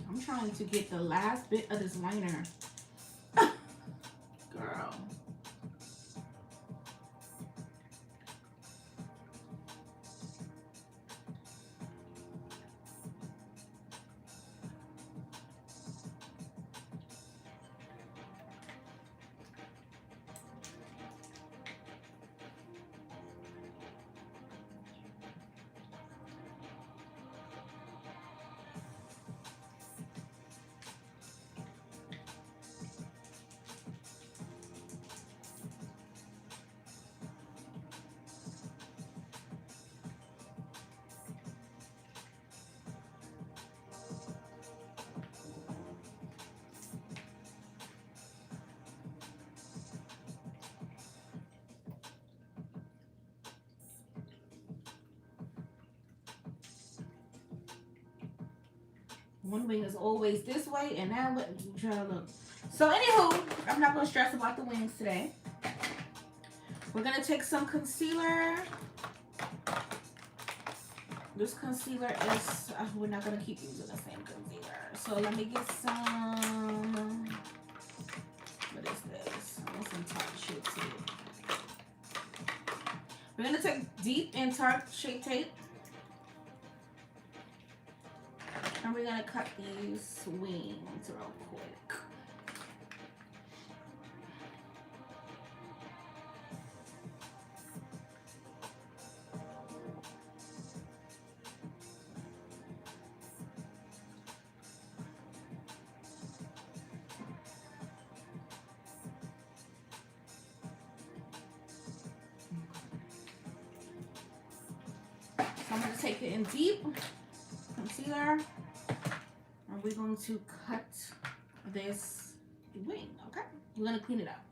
I'm trying to get the last bit of this liner. Girl. One wing is always this way, and now let me try to look. So anywho, I'm not gonna stress about the wings today. We're gonna take some concealer. This concealer is, we're not gonna keep using the same concealer. So let me get some, what is this? I want some Tarte Shape Tape. We're gonna take Deep and Tarte Shape Tape. And we're gonna cut these wings real quick. So I'm gonna take it in Deep concealer. And we're going to cut this wing, okay? We're gonna clean it up.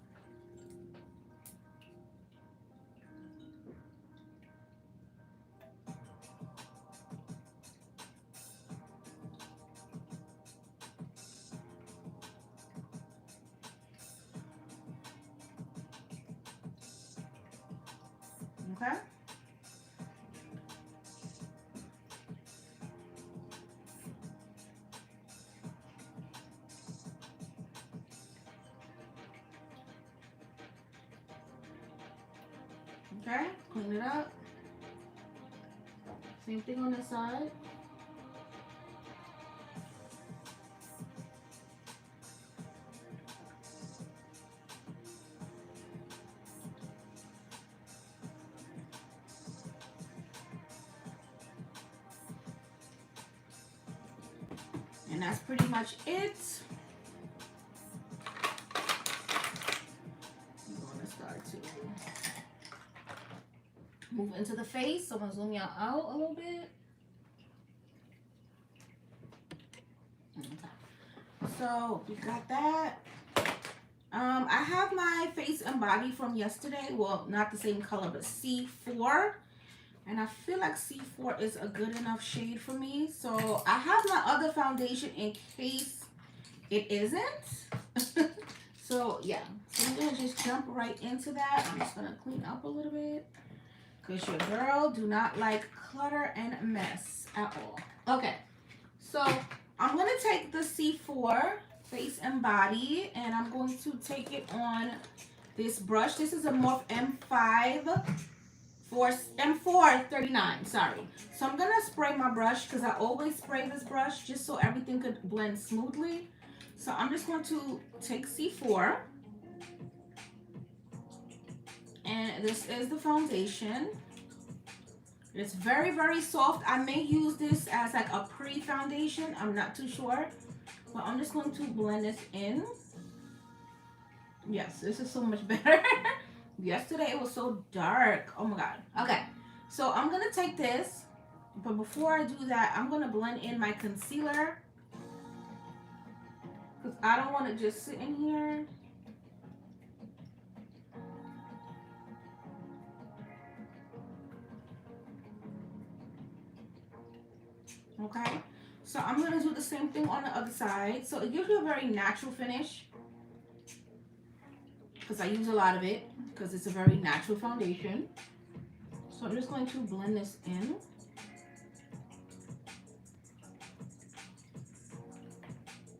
Okay? Okay, clean it up. Same thing on this side. And that's pretty much it. I'm going to start to move into the face. So I'm gonna zoom y'all out a little bit. Okay. So we got that. I have my face and body from yesterday. Well, not the same color, but C4. And I feel like C4 is a good enough shade for me. So I have my other foundation in case it isn't. So yeah, so I'm gonna just jump right into that. I'm just gonna clean up a little bit because your girl do not like clutter and mess at all. Okay, so I'm gonna take the C4 face and body, and I'm going to take it on this brush. This is a Morph M5 for M439. Sorry. So I'm gonna spray my brush because I always spray this brush just so everything could blend smoothly. So I'm just going to take C4, and this is the foundation. It's very, very soft. I may use this as like a pre-foundation. I'm not too sure. But I'm just going to blend this in. Yes, this is so much better. Yesterday it was so dark. Oh my god. Okay, so I'm going to take this. But before I do that, I'm going to blend in my concealer. Because I don't want to just sit in here. Okay, so I'm going to do the same thing on the other side. So it gives you a very natural finish. Because I use a lot of it. Because it's a very natural foundation. So I'm just going to blend this in.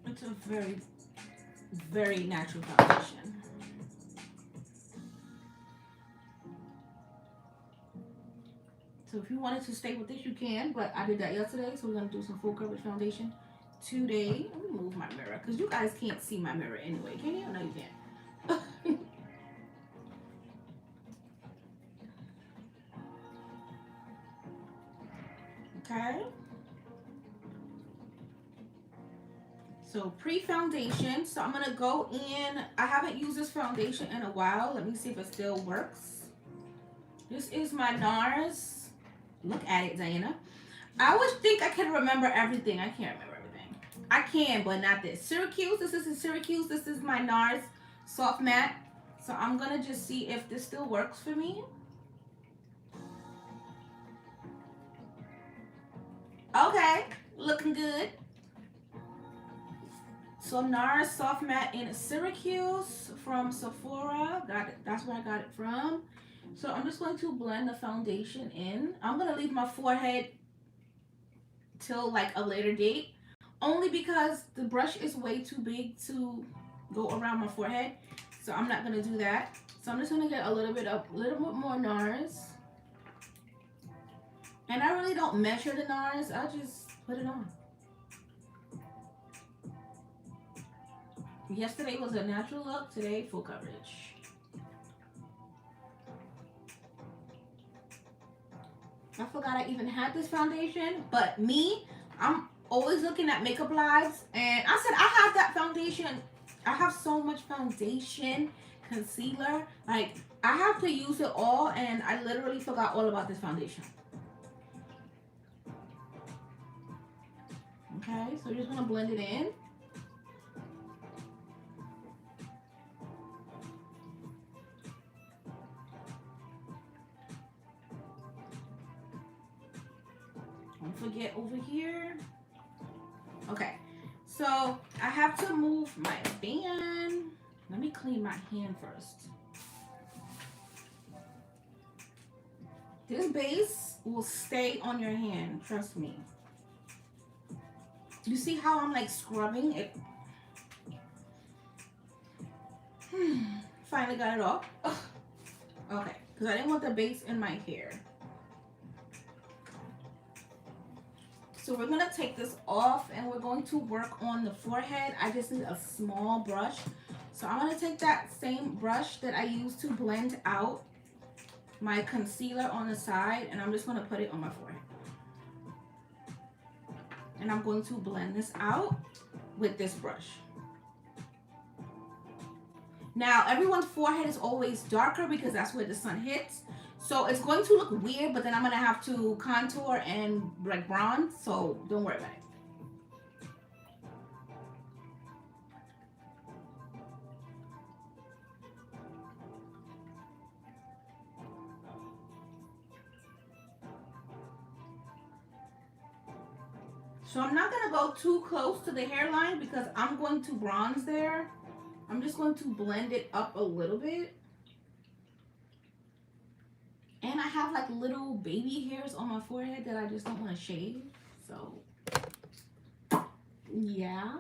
It's a very, very natural foundation. So if you wanted to stay with this, you can, but I did that yesterday, so we're going to do some full coverage foundation today. Let me move my mirror, because you guys can't see my mirror anyway. Can you? No, you can't. Okay. So pre-foundation. So I'm going to go in. I haven't used this foundation in a while. Let me see if it still works. This is my NARS. Look at it, Diana. I always think I can remember everything. I can't remember everything. I can, but not this. Syracuse. This is in Syracuse. This is my NARS Soft Matte. So I'm going to just see if this still works for me. Okay. Looking good. So NARS Soft Matte in Syracuse from Sephora. Got it. That's where I got it from. So I'm just going to blend the foundation in. I'm going to leave my forehead till like a later date. Only because the brush is way too big to go around my forehead. So I'm not going to do that. So I'm just going to get a little bit more NARS. And I really don't measure the NARS. I just put it on. Yesterday was a natural look. Today, full coverage. I forgot I even had this foundation, but me, I'm always looking at makeup lives, and I said I have that foundation. I have so much foundation, concealer, like I have to use it all, and I literally forgot all about this foundation. Okay, so you're just gonna blend it in. Don't forget over here. Okay, so I have to move my band. Let me clean my hand first. This base will stay on your hand, trust me. You see how I'm like scrubbing it? Finally got it off. Ugh. Okay, because I didn't want the base in my hair. So we're gonna take this off and we're going to work on the forehead. I just need a small brush. So I'm gonna take that same brush that I used to blend out my concealer on the side, and I'm just gonna put it on my forehead. And I'm going to blend this out with this brush. Now, everyone's forehead is always darker because that's where the sun hits. So it's going to look weird, but then I'm going to have to contour and like bronze. So don't worry about it. So I'm not going to go too close to the hairline because I'm going to bronze there. I'm just going to blend it up a little bit. And I have like little baby hairs on my forehead that I just don't want to shave. So, yeah.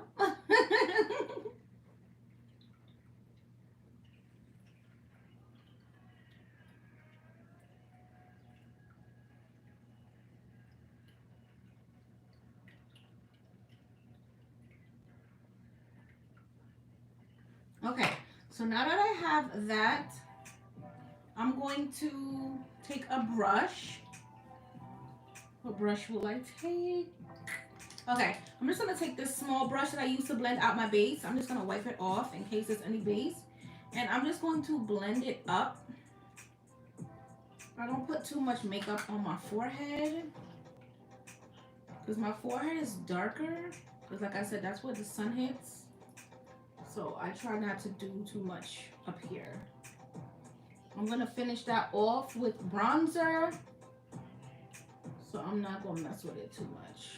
Okay, so now that I have that, I'm going to take a brush. What brush will I take? Okay, I'm just going to take this small brush that I use to blend out my base. I'm just going to wipe it off in case there's any base. And I'm just going to blend it up. I don't put too much makeup on my forehead because my forehead is darker. Because like I said, that's where the sun hits. So I try not to do too much up here. I'm going to finish that off with bronzer. So I'm not going to mess with it too much.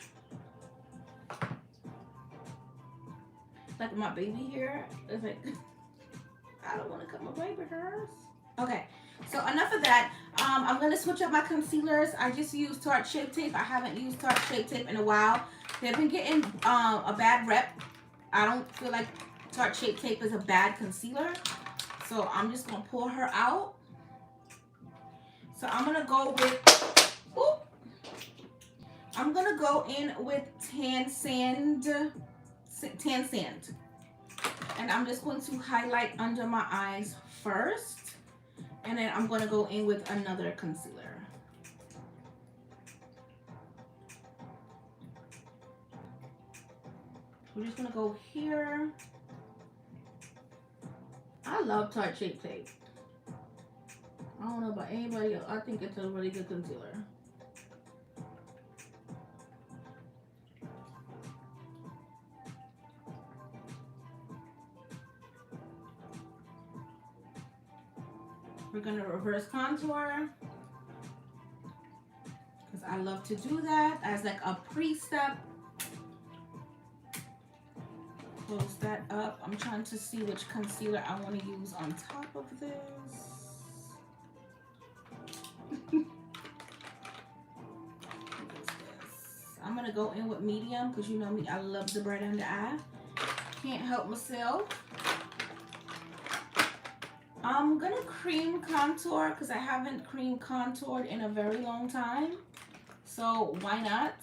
Like my baby hair, it's like, I don't want to cut my baby hairs. Okay, so enough of that. I'm going to switch up my concealers. I just used Tarte Shape Tape. I haven't used Tarte Shape Tape in a while. They've been getting a bad rep. I don't feel like Tarte Shape Tape is a bad concealer. So I'm just going to pull her out. So I'm going to go with, I'm going to go in with Tan Sand. And I'm just going to highlight under my eyes first. And then I'm going to go in with another concealer. We're just going to go here. I love Tarte Shape Tape. I don't know about anybody else. I think it's a really good concealer. We're going to reverse contour because I love to do that as like a pre-step. Close that up. I'm trying to see which concealer I want to use on top of this. I'm going to go in with medium because you know me, I love the bright under eye. Can't help myself. I'm going to cream contour because I haven't cream contoured in a very long time. So why not?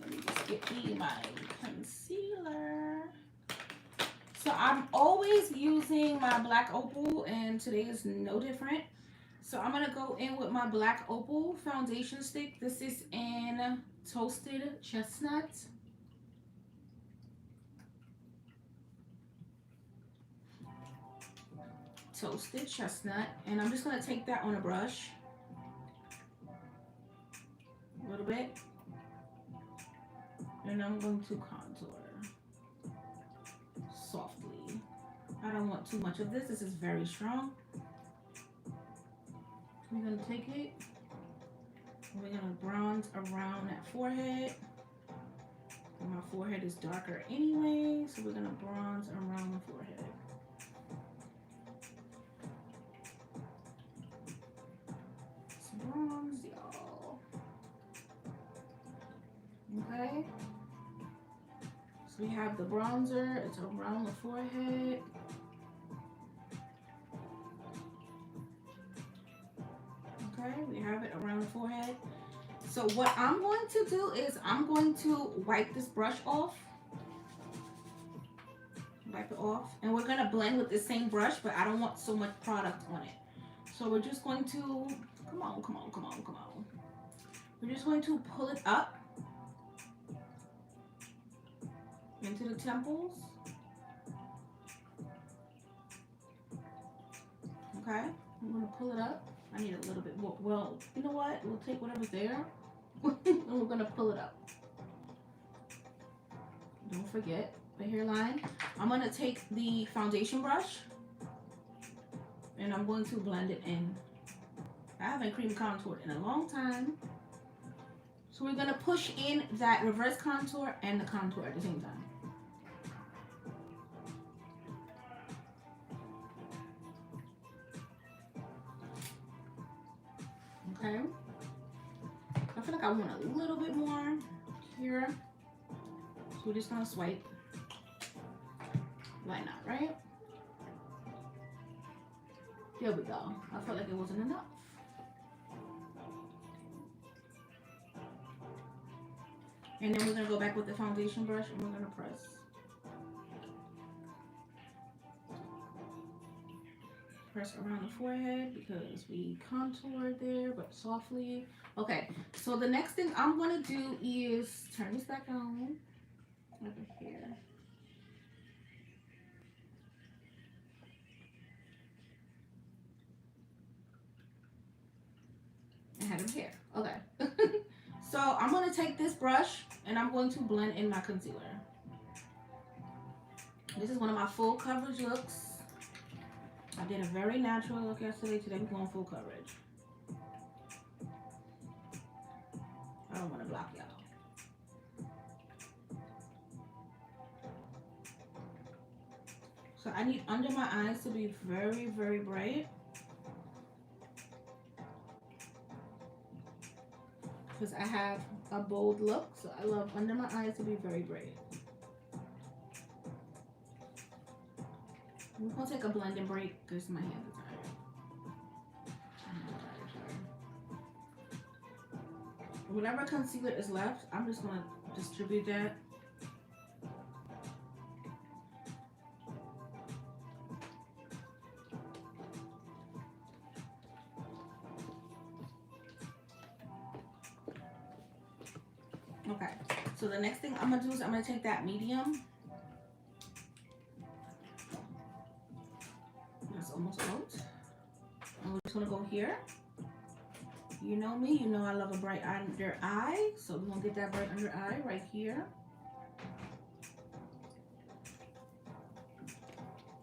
Let me just get me my concealer. So I'm always using my Black Opal and today is no different. So I'm going to go in with my Black Opal foundation stick. This is in Toasted Chestnut. Toasted Chestnut. And I'm just going to take that on a brush. A little bit. And I'm going to contour softly. I don't want too much of this. This is very strong. We're going to take it. We're going to bronze around that forehead. And my forehead is darker anyway, so we're going to bronze around the forehead. It's bronze, y'all. Okay. So we have the bronzer. It's around the forehead. Okay, we have it around the forehead. So what I'm going to do is I'm going to wipe this brush off. Wipe it off. And we're going to blend with the same brush, but I don't want so much product on it. So we're just going to, come on. We're just going to pull it up into the temples. Okay, I'm going to pull it up. I need a little bit more. Well, you know what? We'll take whatever's there and we're going to pull it up. Don't forget the hairline. I'm going to take the foundation brush and I'm going to blend it in. I haven't cream contoured in a long time. So we're going to push in that reverse contour and the contour at the same time. Okay. I feel like I want a little bit more here. So we're just gonna swipe. Why not, right? There we go. I felt like it wasn't enough. And then we're gonna go back with the foundation brush and we're gonna press. Press around the forehead because we contoured there, but softly. Okay, so the next thing I'm gonna do is turn this back on over here. I had him here. Okay. So I'm gonna take this brush and I'm going to blend in my concealer. This is one of my full coverage looks. I did a very natural look yesterday. Today we're going full coverage. I don't want to block y'all. So I need under my eyes to be very, very bright. Because I have a bold look, so I love under my eyes to be very bright. I'm gonna take a blending break because my hands are tired. Whatever concealer is left, I'm just gonna distribute that. Okay, so the next thing I'm gonna do is I'm gonna take that medium. That's almost out. And we're just gonna go here. You know me, you know I love a bright under eye. So we're gonna get that bright under eye right here.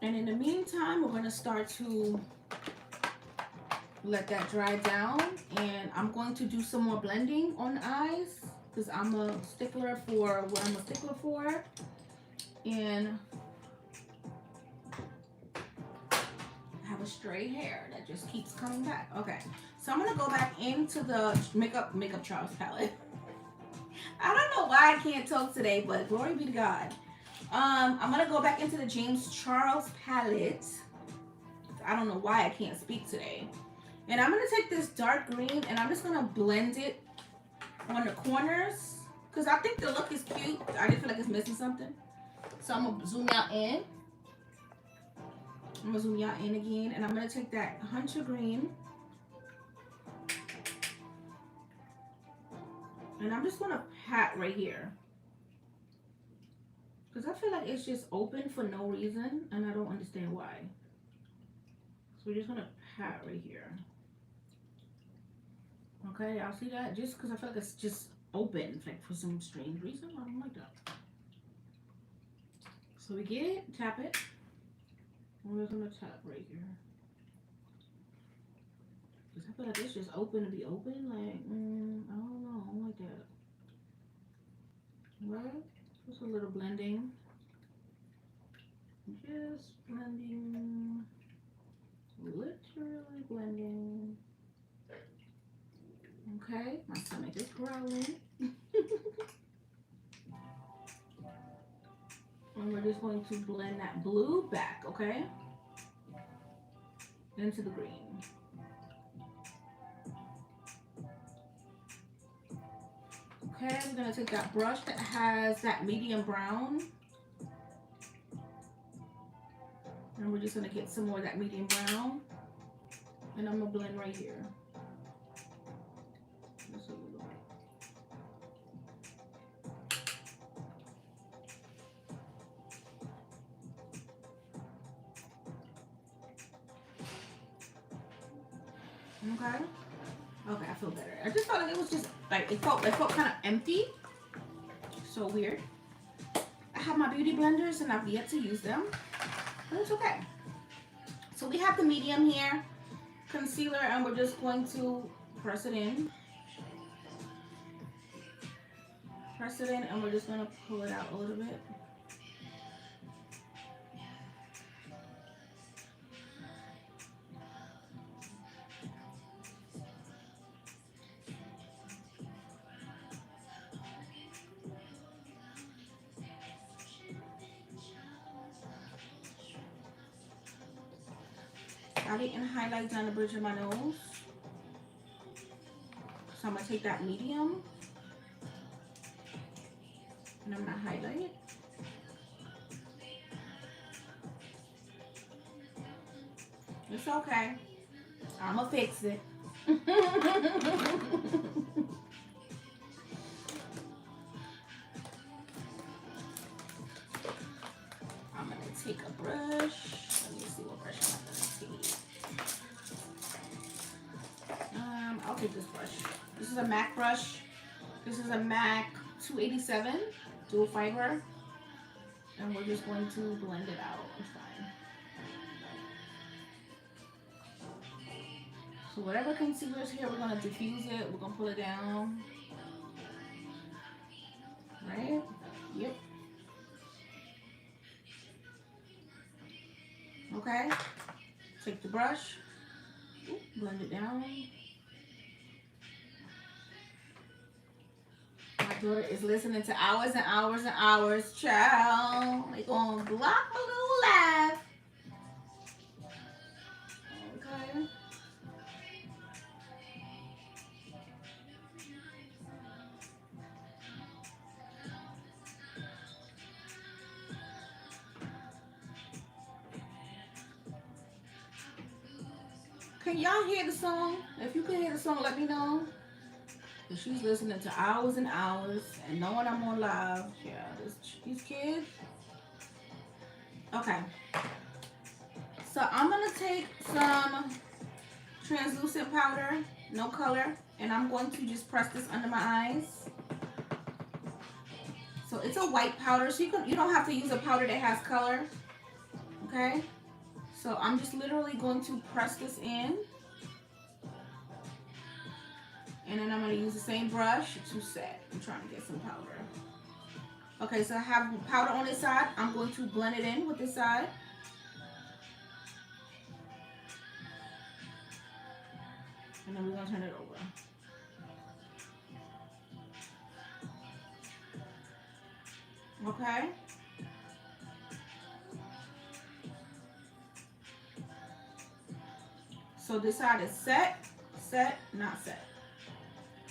And in the meantime, we're gonna start to let that dry down. And I'm going to do some more blending on the eyes because I'm a stickler for what I'm a stickler for. And I have a stray hair that just keeps coming back. Okay, so I'm gonna go back into the Makeup Charles palette. I don't know why I can't talk today, but glory be to God. I'm gonna go back into the James Charles palette. I don't know why I can't speak today. And I'm gonna take this dark green and I'm just gonna blend it on the corners because I think the look is cute. I just feel like it's missing something. So I'm gonna zoom out in. I'm gonna zoom out in again and I'm gonna take that hunter green and I'm just gonna pat right here because I feel like it's just open for no reason and I don't understand why. So we're just gonna pat right here. Okay, y'all see that? Just because I feel like it's just open, like for some strange reason. I don't like that. So we get it, tap it. We're just gonna tap right here. Because I feel like it's just open to be open. Like, I don't know. I don't like that. Right? Just a little blending. Just blending. Literally blending. Okay, my stomach is growling. And we're just going to blend that blue back, okay? Into the green. Okay, we're gonna take that brush that has that medium brown. And we're just gonna get some more of that medium brown. And I'm gonna blend right here. Just a little bit. Okay. Okay, I feel better. I just felt like it was just like it felt kind of empty. So weird. I have my beauty blenders and I've yet to use them, but it's okay. So we have the medium here, concealer, and we're just going to press it in. Press it in, and we're just gonna pull it out a little bit. I didn't highlight down the bridge of my nose. So I'm going to take that medium. And I'm going to highlight it. It's okay. I'm going to fix it. I'm going to take a brush. Let me see what brush I'm going to take. I'll take this brush. This is a MAC brush. This is a MAC 287 dual fiber. And we're just going to blend it out. It's fine. So whatever concealer is here, we're going to diffuse it. We're going to pull it down. Right? Yep. Okay. Take the brush. Blend it down. My daughter is listening to hours and hours and hours. Child. They gonna block my little laugh. Okay. Can y'all hear the song? If you can hear the song, let me know. Cause she's listening to hours and hours and knowing I'm on live. Yeah, these kids. Okay. So I'm gonna take some translucent powder, no color, and I'm going to just press this under my eyes. So it's a white powder, so you don't have to use a powder that has color. Okay. So I'm just literally going to press this in. And then I'm going to use the same brush to set. I'm trying to get some powder. Okay, so I have powder on this side. I'm going to blend it in with this side. And then we're going to turn it over. Okay. So this side is set, not set.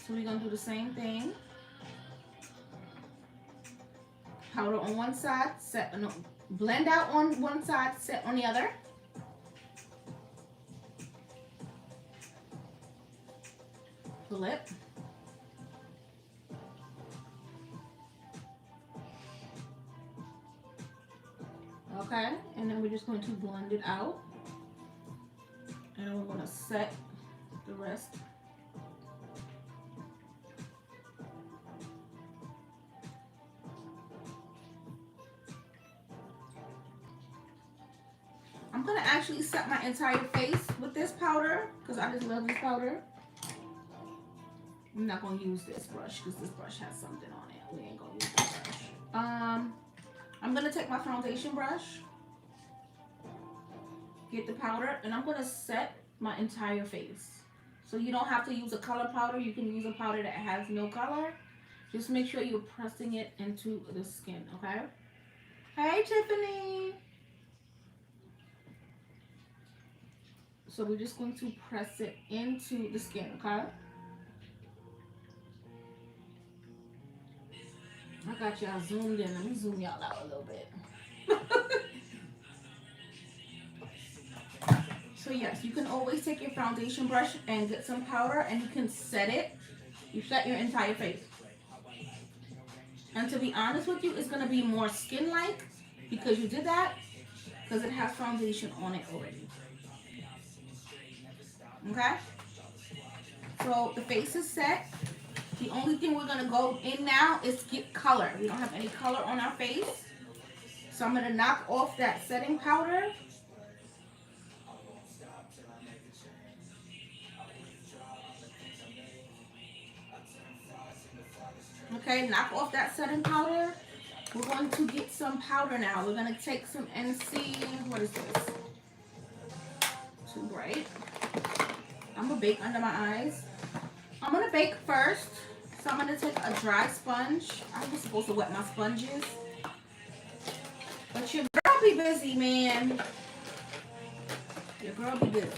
So we're going to do the same thing. Powder on one side, set, no, blend out on one side, set on the other. Flip. Okay, and then we're just going to blend it out. And then we're going to set the rest. I'm going to actually set my entire face with this powder because I just love this powder. I'm not going to use this brush because this brush has something on it. We ain't going to use this brush. I'm going to take my foundation brush, get the powder, and I'm going to set my entire face. So you don't have to use a color powder. You can use a powder that has no color. Just make sure you're pressing it into the skin, okay? Hey, Tiffany. So we're just going to press it into the skin, okay? I got y'all zoomed in. Let me zoom y'all out a little bit. So yes, you can always take your foundation brush and get some powder and you can set it. You set your entire face. And to be honest with you, it's going to be more skin-like because you did that because it has foundation on it already. Okay? So the face is set. The only thing we're going to go in now is get color. We don't have any color on our face. So I'm going to knock off that setting powder. Okay, knock off that setting powder. We're going to get some powder now. We're going to take some NC. What is this? Too bright. I'm going to bake under my eyes. I'm going to bake first. So I'm going to take a dry sponge. I was supposed to wet my sponges. But your girl be busy, man. Your girl be busy.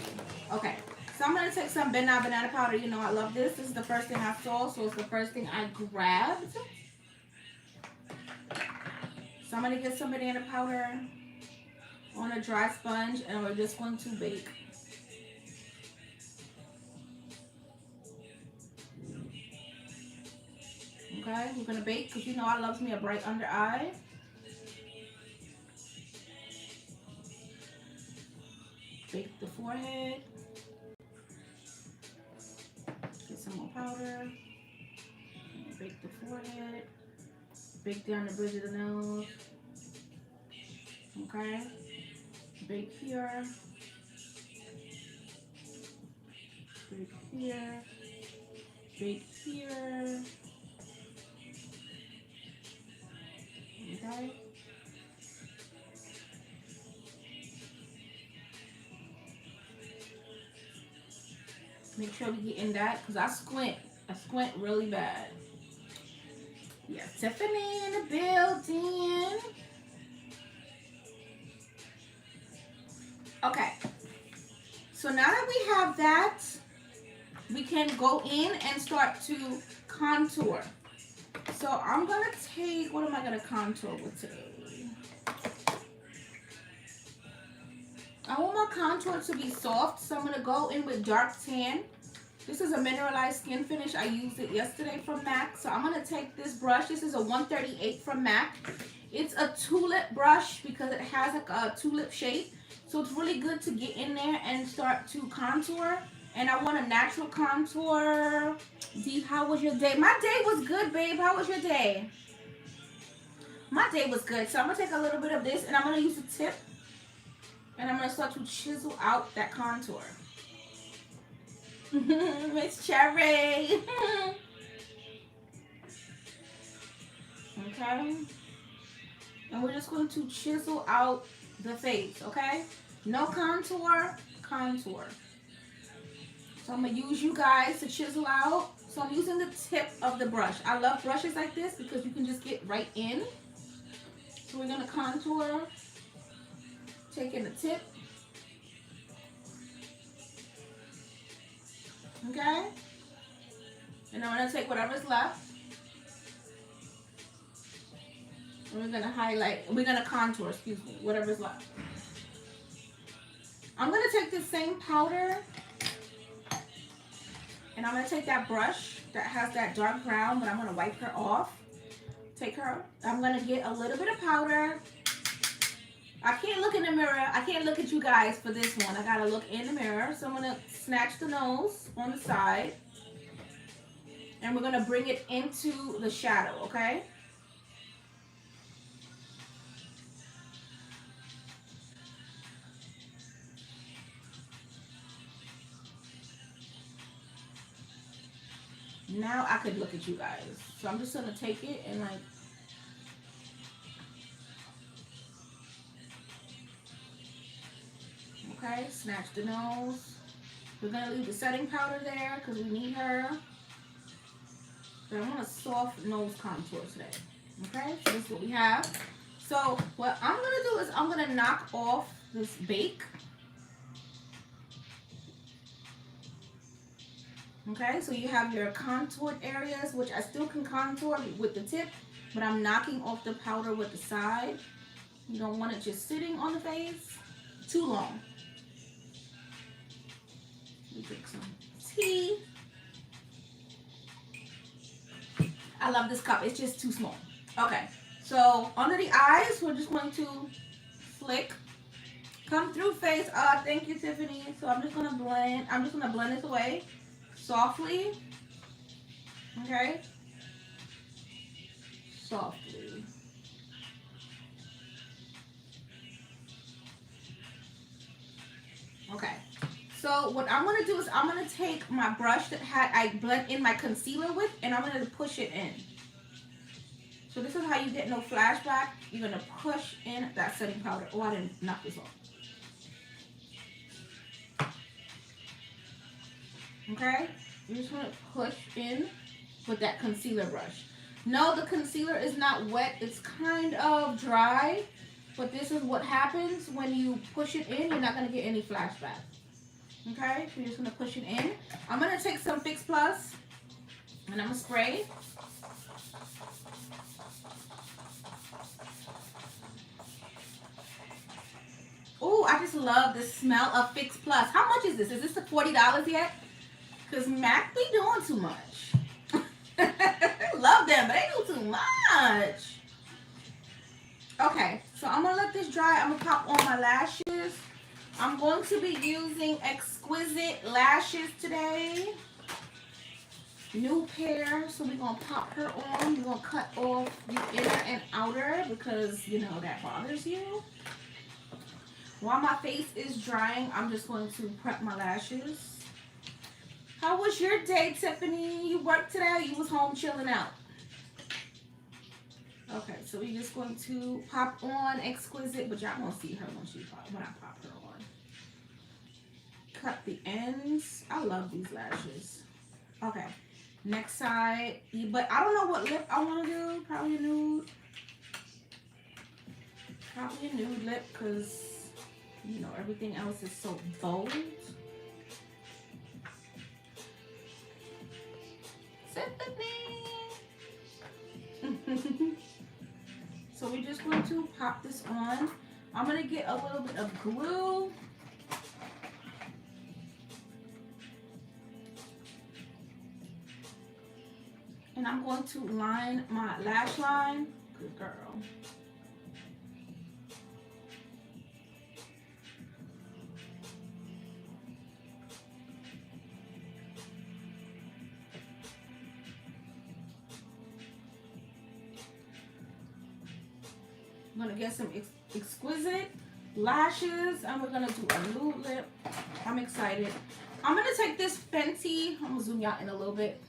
Okay. So I'm going to take some Ben Nye banana powder. You know I love this. This is the first thing I saw, so it's the first thing I grabbed. So I'm going to get some banana powder on a dry sponge, and we're just going to bake. Okay, we're going to bake because you know I love me a bright under eye. Bake the forehead. Get some more powder. Bake the forehead. Bake down the bridge of the nose. Okay. Bake here. Bake here. Bake here. Okay. Make sure we get in that because I squint really bad. Yeah, Tiffany in the building. Okay. So now that we have that, we can go in and start to contour. So I'm going to take, what am I going to contour with today? I want my contour to be soft, so I'm going to go in with dark tan. This is a mineralized skin finish. I used it yesterday from MAC. So I'm going to take this brush. This is a 138 from MAC. It's a tulip brush because it has like a tulip shape. So it's really good to get in there and start to contour. And I want a natural contour. Dee, how was your day? My day was good, babe. How was your day? My day was good. So I'm going to take a little bit of this and I'm going to use the tip. And I'm going to start to chisel out that contour. Miss Cherry. Okay. And we're just going to chisel out the face, okay? No contour, contour. So I'm going to use you guys to chisel out. So I'm using the tip of the brush. I love brushes like this because you can just get right in. So we're going to contour. Taking the tip. Okay? And I'm going to take whatever's left. And we're going to highlight, we're going to contour, excuse me, whatever's left. I'm going to take the same powder and I'm going to take that brush that has that dark brown, but I'm going to wipe her off. Take her, I'm going to get a little bit of powder. I can't look in the mirror. I can't look at you guys for this one. I got to look in the mirror. So I'm going to snatch the nose on the side. And we're going to bring it into the shadow, okay? Now I could look at you guys. So I'm just going to take it and like... Okay, snatch the nose. We're going to leave the setting powder there because we need her. So I want a soft nose contour today. Okay, so this is what we have. So what I'm going to do is I'm going to knock off this bake. Okay, so you have your contoured areas, which I still can contour with the tip, but I'm knocking off the powder with the side. You don't want it just sitting on the face too long. Let me drink some tea. I love this cup. It's just too small. Okay, so under the eyes, we're just going to flick. Come through face. Thank you, Tiffany. So I'm just going to blend. I'm just going to blend this away softly. Okay. Softly. Okay. So what I'm going to do is I'm going to take my brush that I blend in my concealer with, and I'm going to push it in. So this is how you get no flashback. You're going to push in that setting powder. Oh, I didn't knock this off. Okay? You're just going to push in with that concealer brush. No, the concealer is not wet. It's kind of dry. But this is what happens when you push it in. You're not going to get any flashback. Okay, so you're just going to push it in. I'm going to take some Fix Plus and I'm going to spray. Oh, I just love the smell of Fix Plus. How much is this? Is this the $40 yet? Because MAC be doing too much. Love them, but they do too much. Okay, so I'm going to let this dry. I'm going to pop on my lashes. I'm going to be using Exquisite lashes today. New pair. So we're going to pop her on. We're going to cut off the inner and outer because, you know, that bothers you. While my face is drying, I'm just going to prep my lashes. How was your day, Tiffany? You worked today or you was home chilling out? Okay, so we're just going to pop on Exquisite, but y'all won't see her when I pop her on. Cut the ends. I love these lashes. Okay, next side. But I don't know what lip I want to do. Probably a nude. Probably a nude lip because, you know, everything else is so bold. So we're just going to pop this on. I'm going to get a little bit of glue. And I'm going to line my lash line. Good girl. I'm going to get some Exquisite lashes and we're going to do a nude lip. I'm excited. I'm going to take this Fenty. I'm going to zoom you out in a little bit.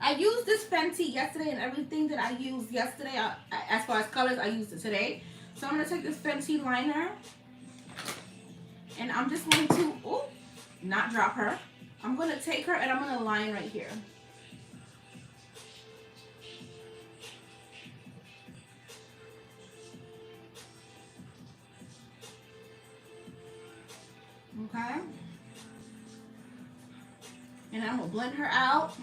I used this Fenty yesterday and everything that I used yesterday, as far as colors, I used it today. So I'm going to take this Fenty liner and I'm just going to, ooh, not drop her. I'm going to take her and I'm going to line right here. Okay. And I'm going to blend her out.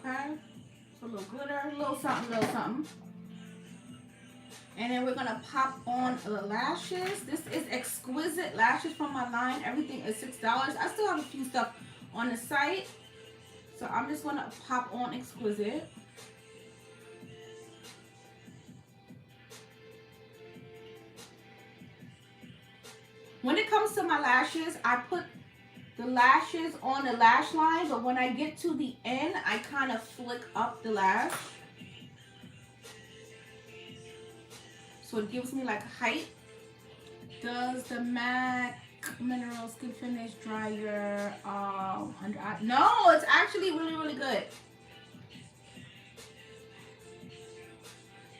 Okay, so a little glitter, a little something, And then we're gonna pop on the lashes. This is Exquisite lashes from my line. Everything is $6. I still have a few stuff on the site. So I'm just gonna pop on Exquisite. When it comes to my lashes, I put the lashes on the lash line, but when I get to the end, I kind of flick up the lash. So it gives me like height. Does the MAC Mineral Skin Finish Dryer under eye? No, it's actually really, really good.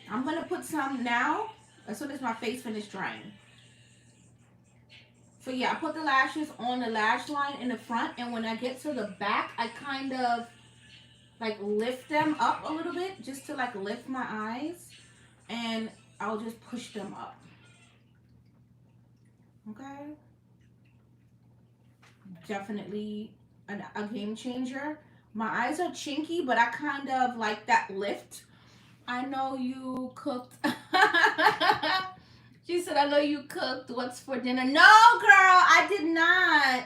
I'm gonna put some now as soon as my face finishes drying. So yeah, I put the lashes on the lash line in the front, and when I get to the back, I kind of like lift them up a little bit just to like lift my eyes, and I'll just push them up. Okay. Definitely a game changer. My eyes are chinky, but I kind of like that lift. I know you cooked. She said, I know you cooked. What's for dinner? No, girl, I did not.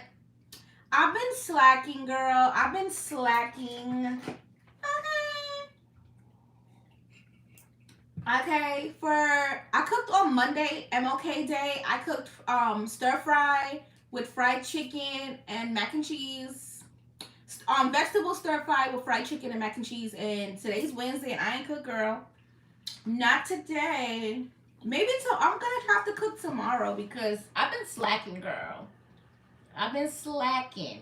I've been slacking, girl. I've been slacking. Okay, I cooked on Monday, MLK Day. I cooked stir fry with fried chicken and mac and cheese. Vegetable stir fry with fried chicken and mac and cheese. And today's Wednesday, and I ain't cook, girl. Not today. Maybe I'm gonna have to cook tomorrow because I've been slacking, girl. I've been slacking,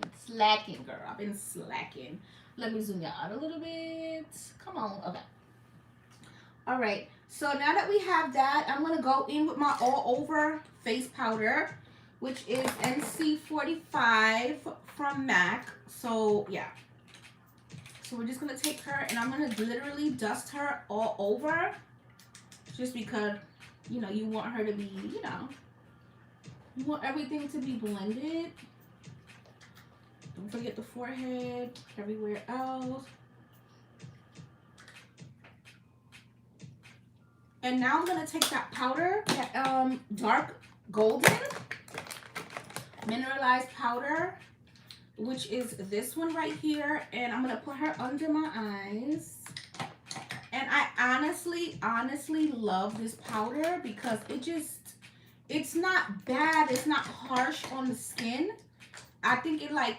girl. I've been slacking. Let me zoom you out a little bit. Come on, okay. All right. So now that we have that, I'm gonna go in with my all over face powder, which is NC45 from MAC. So yeah. So we're just gonna take her and I'm gonna literally dust her all over, just because you know you want her to be, you want everything to be blended. Don't forget the forehead, everywhere else. And now I'm gonna take that powder, that dark golden mineralized powder, which is this one right here, and I'm gonna put her under my eyes. And I honestly love this powder because it's not bad, it's not harsh on the skin. I think it like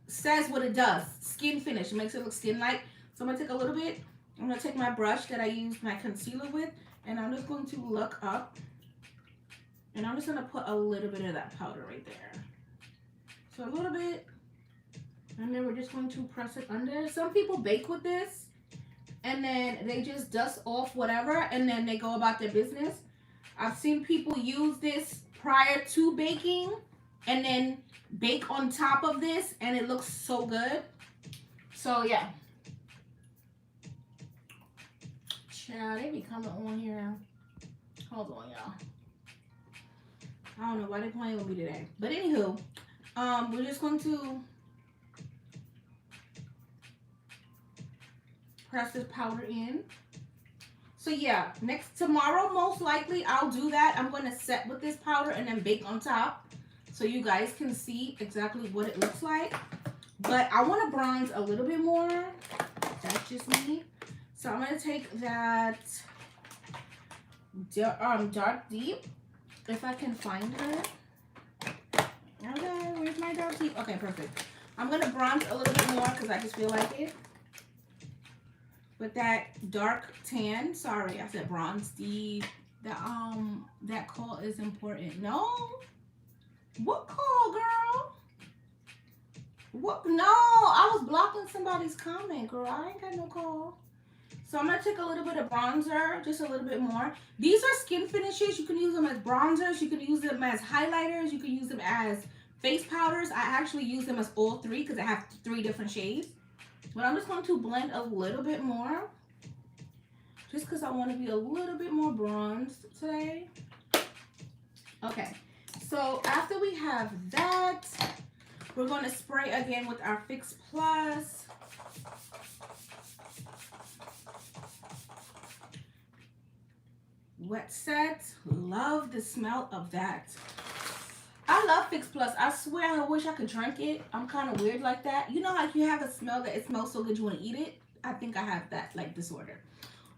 says what it does. Skin finish, it makes it look skin-like. So I'm gonna take a little bit. I'm gonna take my brush that I used my concealer with, and I'm just going to look up, and I'm just gonna put a little bit of that powder right there. So a little bit, and then we're just going to press it under. Some people bake with this, and then they just dust off whatever, and then they go about their business. I've seen people use this prior to baking, and then bake on top of this, and it looks so good. So yeah. Child, they be coming on here. Hold on, y'all. I don't know why they're playing with me today. But anywho, we're just going to press this powder in. So yeah, tomorrow most likely I'll do that. I'm going to set with this powder and then bake on top, so you guys can see exactly what it looks like. But I want to bronze a little bit more. That's just me. So I'm going to take that dark deep, if I can find her. Okay, where's my dark deep? Okay, perfect. I'm going to bronze a little bit more because I just feel like it. With that dark tan. Sorry, I said bronze deep. That call is important. No? What call, girl? What? No, I was blocking somebody's comment, girl. I ain't got no call. So I'm going to take a little bit of bronzer, just a little bit more. These are skin finishes. You can use them as bronzers. You can use them as highlighters. You can use them as face powders. I actually use them as all three because I have 3 different shades. But I'm just going to blend a little bit more, just because I want to be a little bit more bronzed today. Okay, so after we have that, we're going to spray again with our Fix Plus. Wet Set. Love the smell of that. I love Fix Plus. I swear I wish I could drink it. I'm kind of weird like that. You know, like you have a smell that it smells so good you want to eat it? I think I have that like disorder.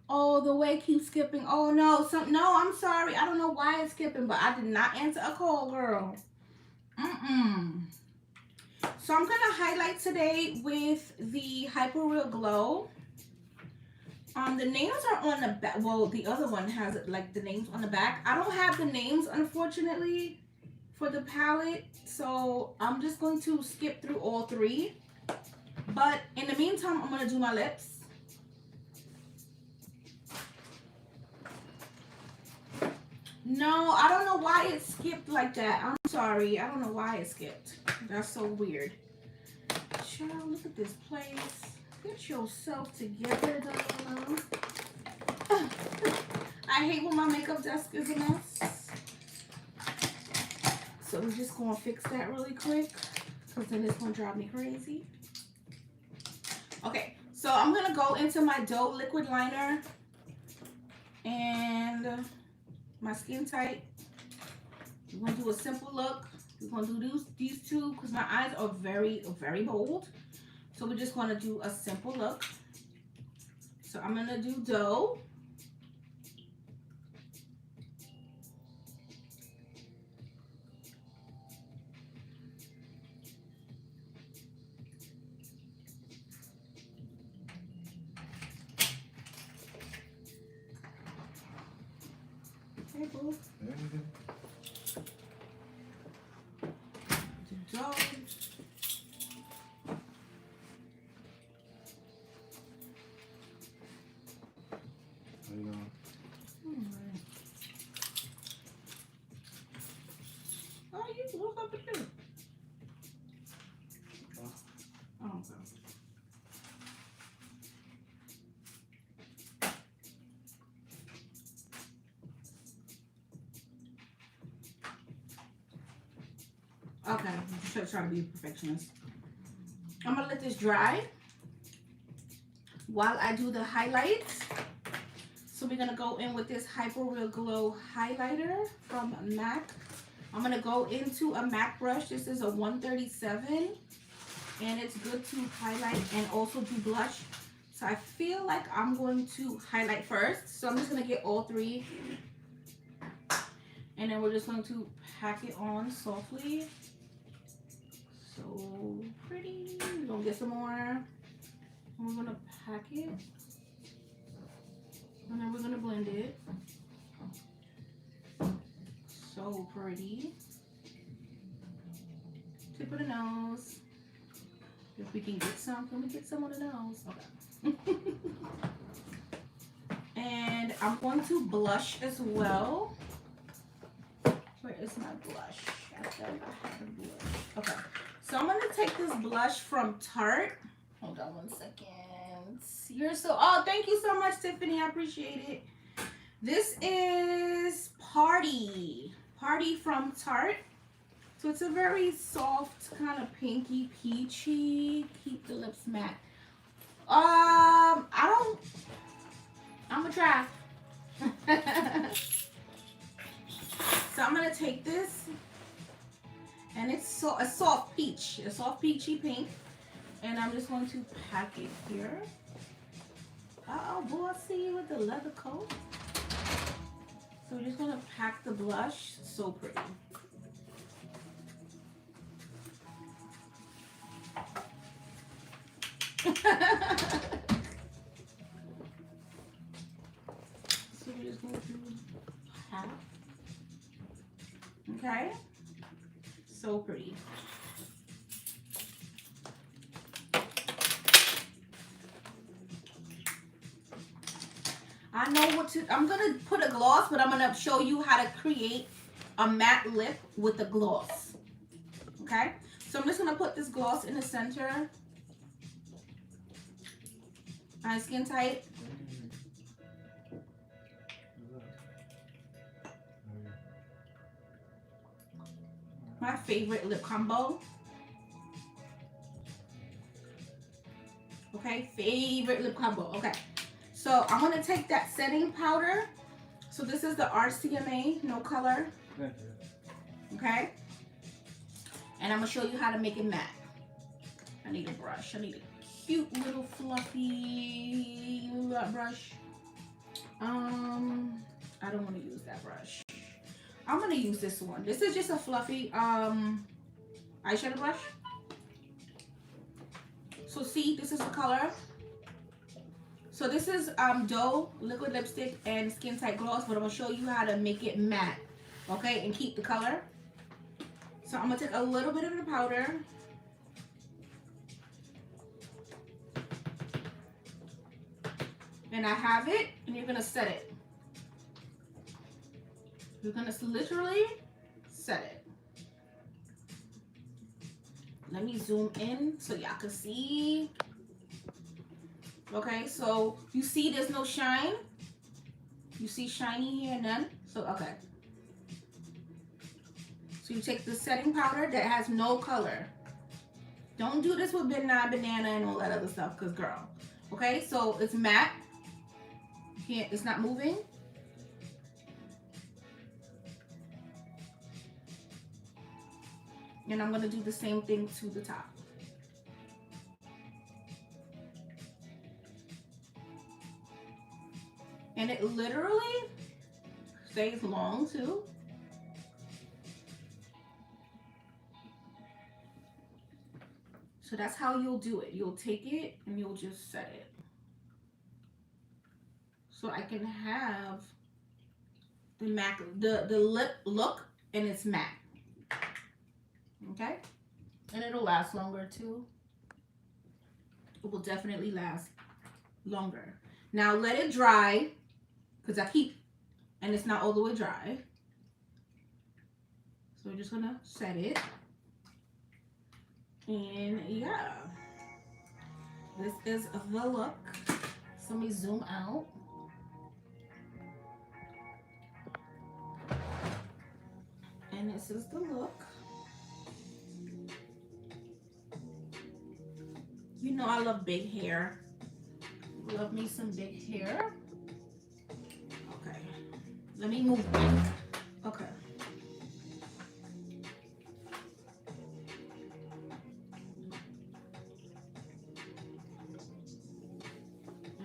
Oh, the way keeps skipping. Oh no, no, I'm sorry. I don't know why it's skipping, but I did not answer a call, girl. So I'm gonna highlight today with the Hyper Real Glow. The names are on the back. Well, the other one has like the names on the back. I don't have the names, unfortunately, for the palette, so I'm just going to skip through all 3. But in the meantime, I'm gonna do my lips. No, I don't know why it skipped like that. I'm sorry. I don't know why it skipped. That's so weird. Child, look at this place. Get yourself together, Diana. I hate when my makeup desk is a mess. So we're just going to fix that really quick, because then it's going to drive me crazy. Okay, so I'm going to go into my Doe liquid liner and my Skin Tight. We're going to do a simple look. We're going to do these 2 because my eyes are very, very bold. So we're just going to do a simple look. So I'm going to do Doe. Okay, boo. The dough. How you doing? Alright. Oh, you look up at you. Oh, okay. Okay, I'm just trying to be a perfectionist. I'm gonna let this dry while I do the highlights. So we're gonna go in with this Hyper Real Glow highlighter from MAC. I'm gonna go into a MAC brush. This is a 137, and it's good to highlight and also do blush. So I feel like I'm going to highlight first. So I'm just gonna get all three, and then we're just going to pack it on softly. So pretty. We're gonna get some more, and we're gonna pack it, and then we're gonna blend it. So pretty. Tip of the nose. If we can get some, can we get some on the nose? Okay. And I'm going to blush as well. Where is my blush? I thought I had a blush. Okay. So I'm going to take this blush from Tarte. Hold on 1 second. You're so... Oh, thank you so much, Tiffany. I appreciate it. This is Party. Party from Tarte. So it's a very soft, kind of pinky, peachy. Keep the lips matte. I'm gonna try. So I'm gonna take this, and it's a soft peach, a soft peachy pink, and I'm just going to pack it here. Oh boy, I see you with the leather coat. So we're just gonna pack the blush. So pretty. So we're just going to half. Okay. So pretty. I know what to... I'm going to put a gloss, but I'm going to show you how to create a matte lip with the gloss. Okay? So I'm just going to put this gloss in the center. My skin tight. My favorite lip combo. Okay, favorite lip combo. Okay, so I'm gonna take that setting powder. So this is the RCMA No Color. Okay, and I'm gonna show you how to make it matte. I need a brush. I need a cute little fluffy brush. I don't want to use that brush. I'm gonna use this one. This is just a fluffy eyeshadow brush. So see, this is the color. So this is Doe liquid lipstick and skin tight gloss, but I'm gonna show you how to make it matte, okay, and keep the color. So I'm gonna take a little bit of the powder. And I have it, and you're gonna set it. You're gonna literally set it. Let me zoom in so y'all can see. Okay, so you see there's no shine. You see shiny here, none. So, okay. So you take the setting powder that has no color. Don't do this with banana and all that other stuff, because girl. Okay, so it's matte. It's not moving. And I'm going to do the same thing to the top. And it literally stays long too. So that's how you'll do it. You'll take it and you'll just set it. So I can have the lip look, and it's matte. Okay, and it'll last longer too. It will definitely last longer. Now let it dry, because and it's not all the way dry. So we're just gonna set it. And yeah, this is the look. So let me zoom out. And this is the look. You know I love big hair. Love me some big hair. Okay. Let me move it. Okay.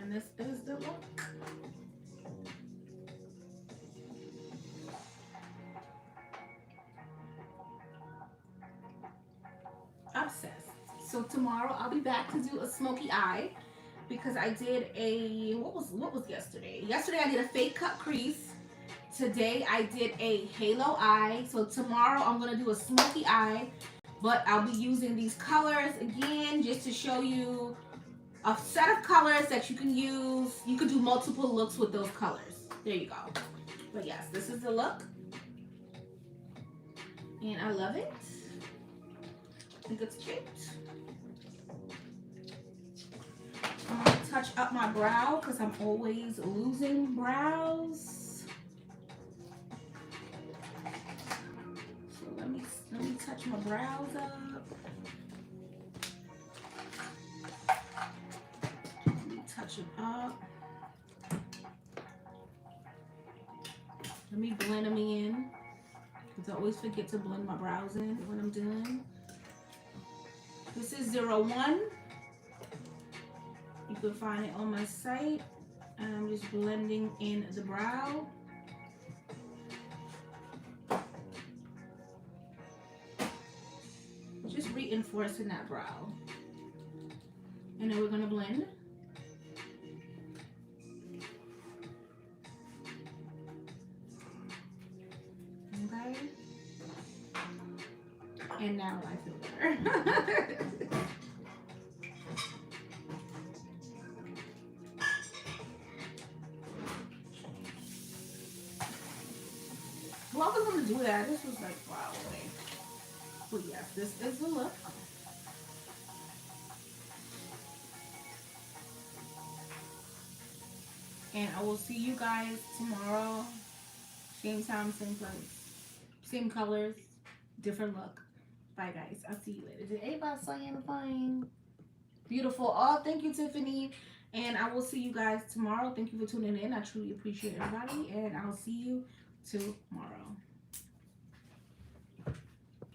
And this is the look. Obsessed. So tomorrow I'll be back to do a smoky eye, because I did a what was yesterday? Yesterday I did a fake cut crease. Today I did a halo eye. So tomorrow I'm gonna do a smoky eye, but I'll be using these colors again just to show you a set of colors that you can use. You could do multiple looks with those colors. There you go. But yes, this is the look, and I love it. I think it's cute. I'm gonna touch up my brow because I'm always losing brows. So let me touch my brows up. Let me touch them up. Let me blend them in, because I always forget to blend my brows in when I'm doing. This is 01. You can find it on my site. And I'm just blending in the brow. Just reinforcing that brow. And then we're gonna blend. Okay. And now I feel better. Well, I was gonna do that. This was like far away. But yes, this is the look. And I will see you guys tomorrow. Same time, same place. Same colors, different look. Bye guys. I'll see you later. Did anybody say anything? Beautiful. Oh, thank you, Tiffany. And I will see you guys tomorrow. Thank you for tuning in. I truly appreciate everybody. And I'll see you tomorrow.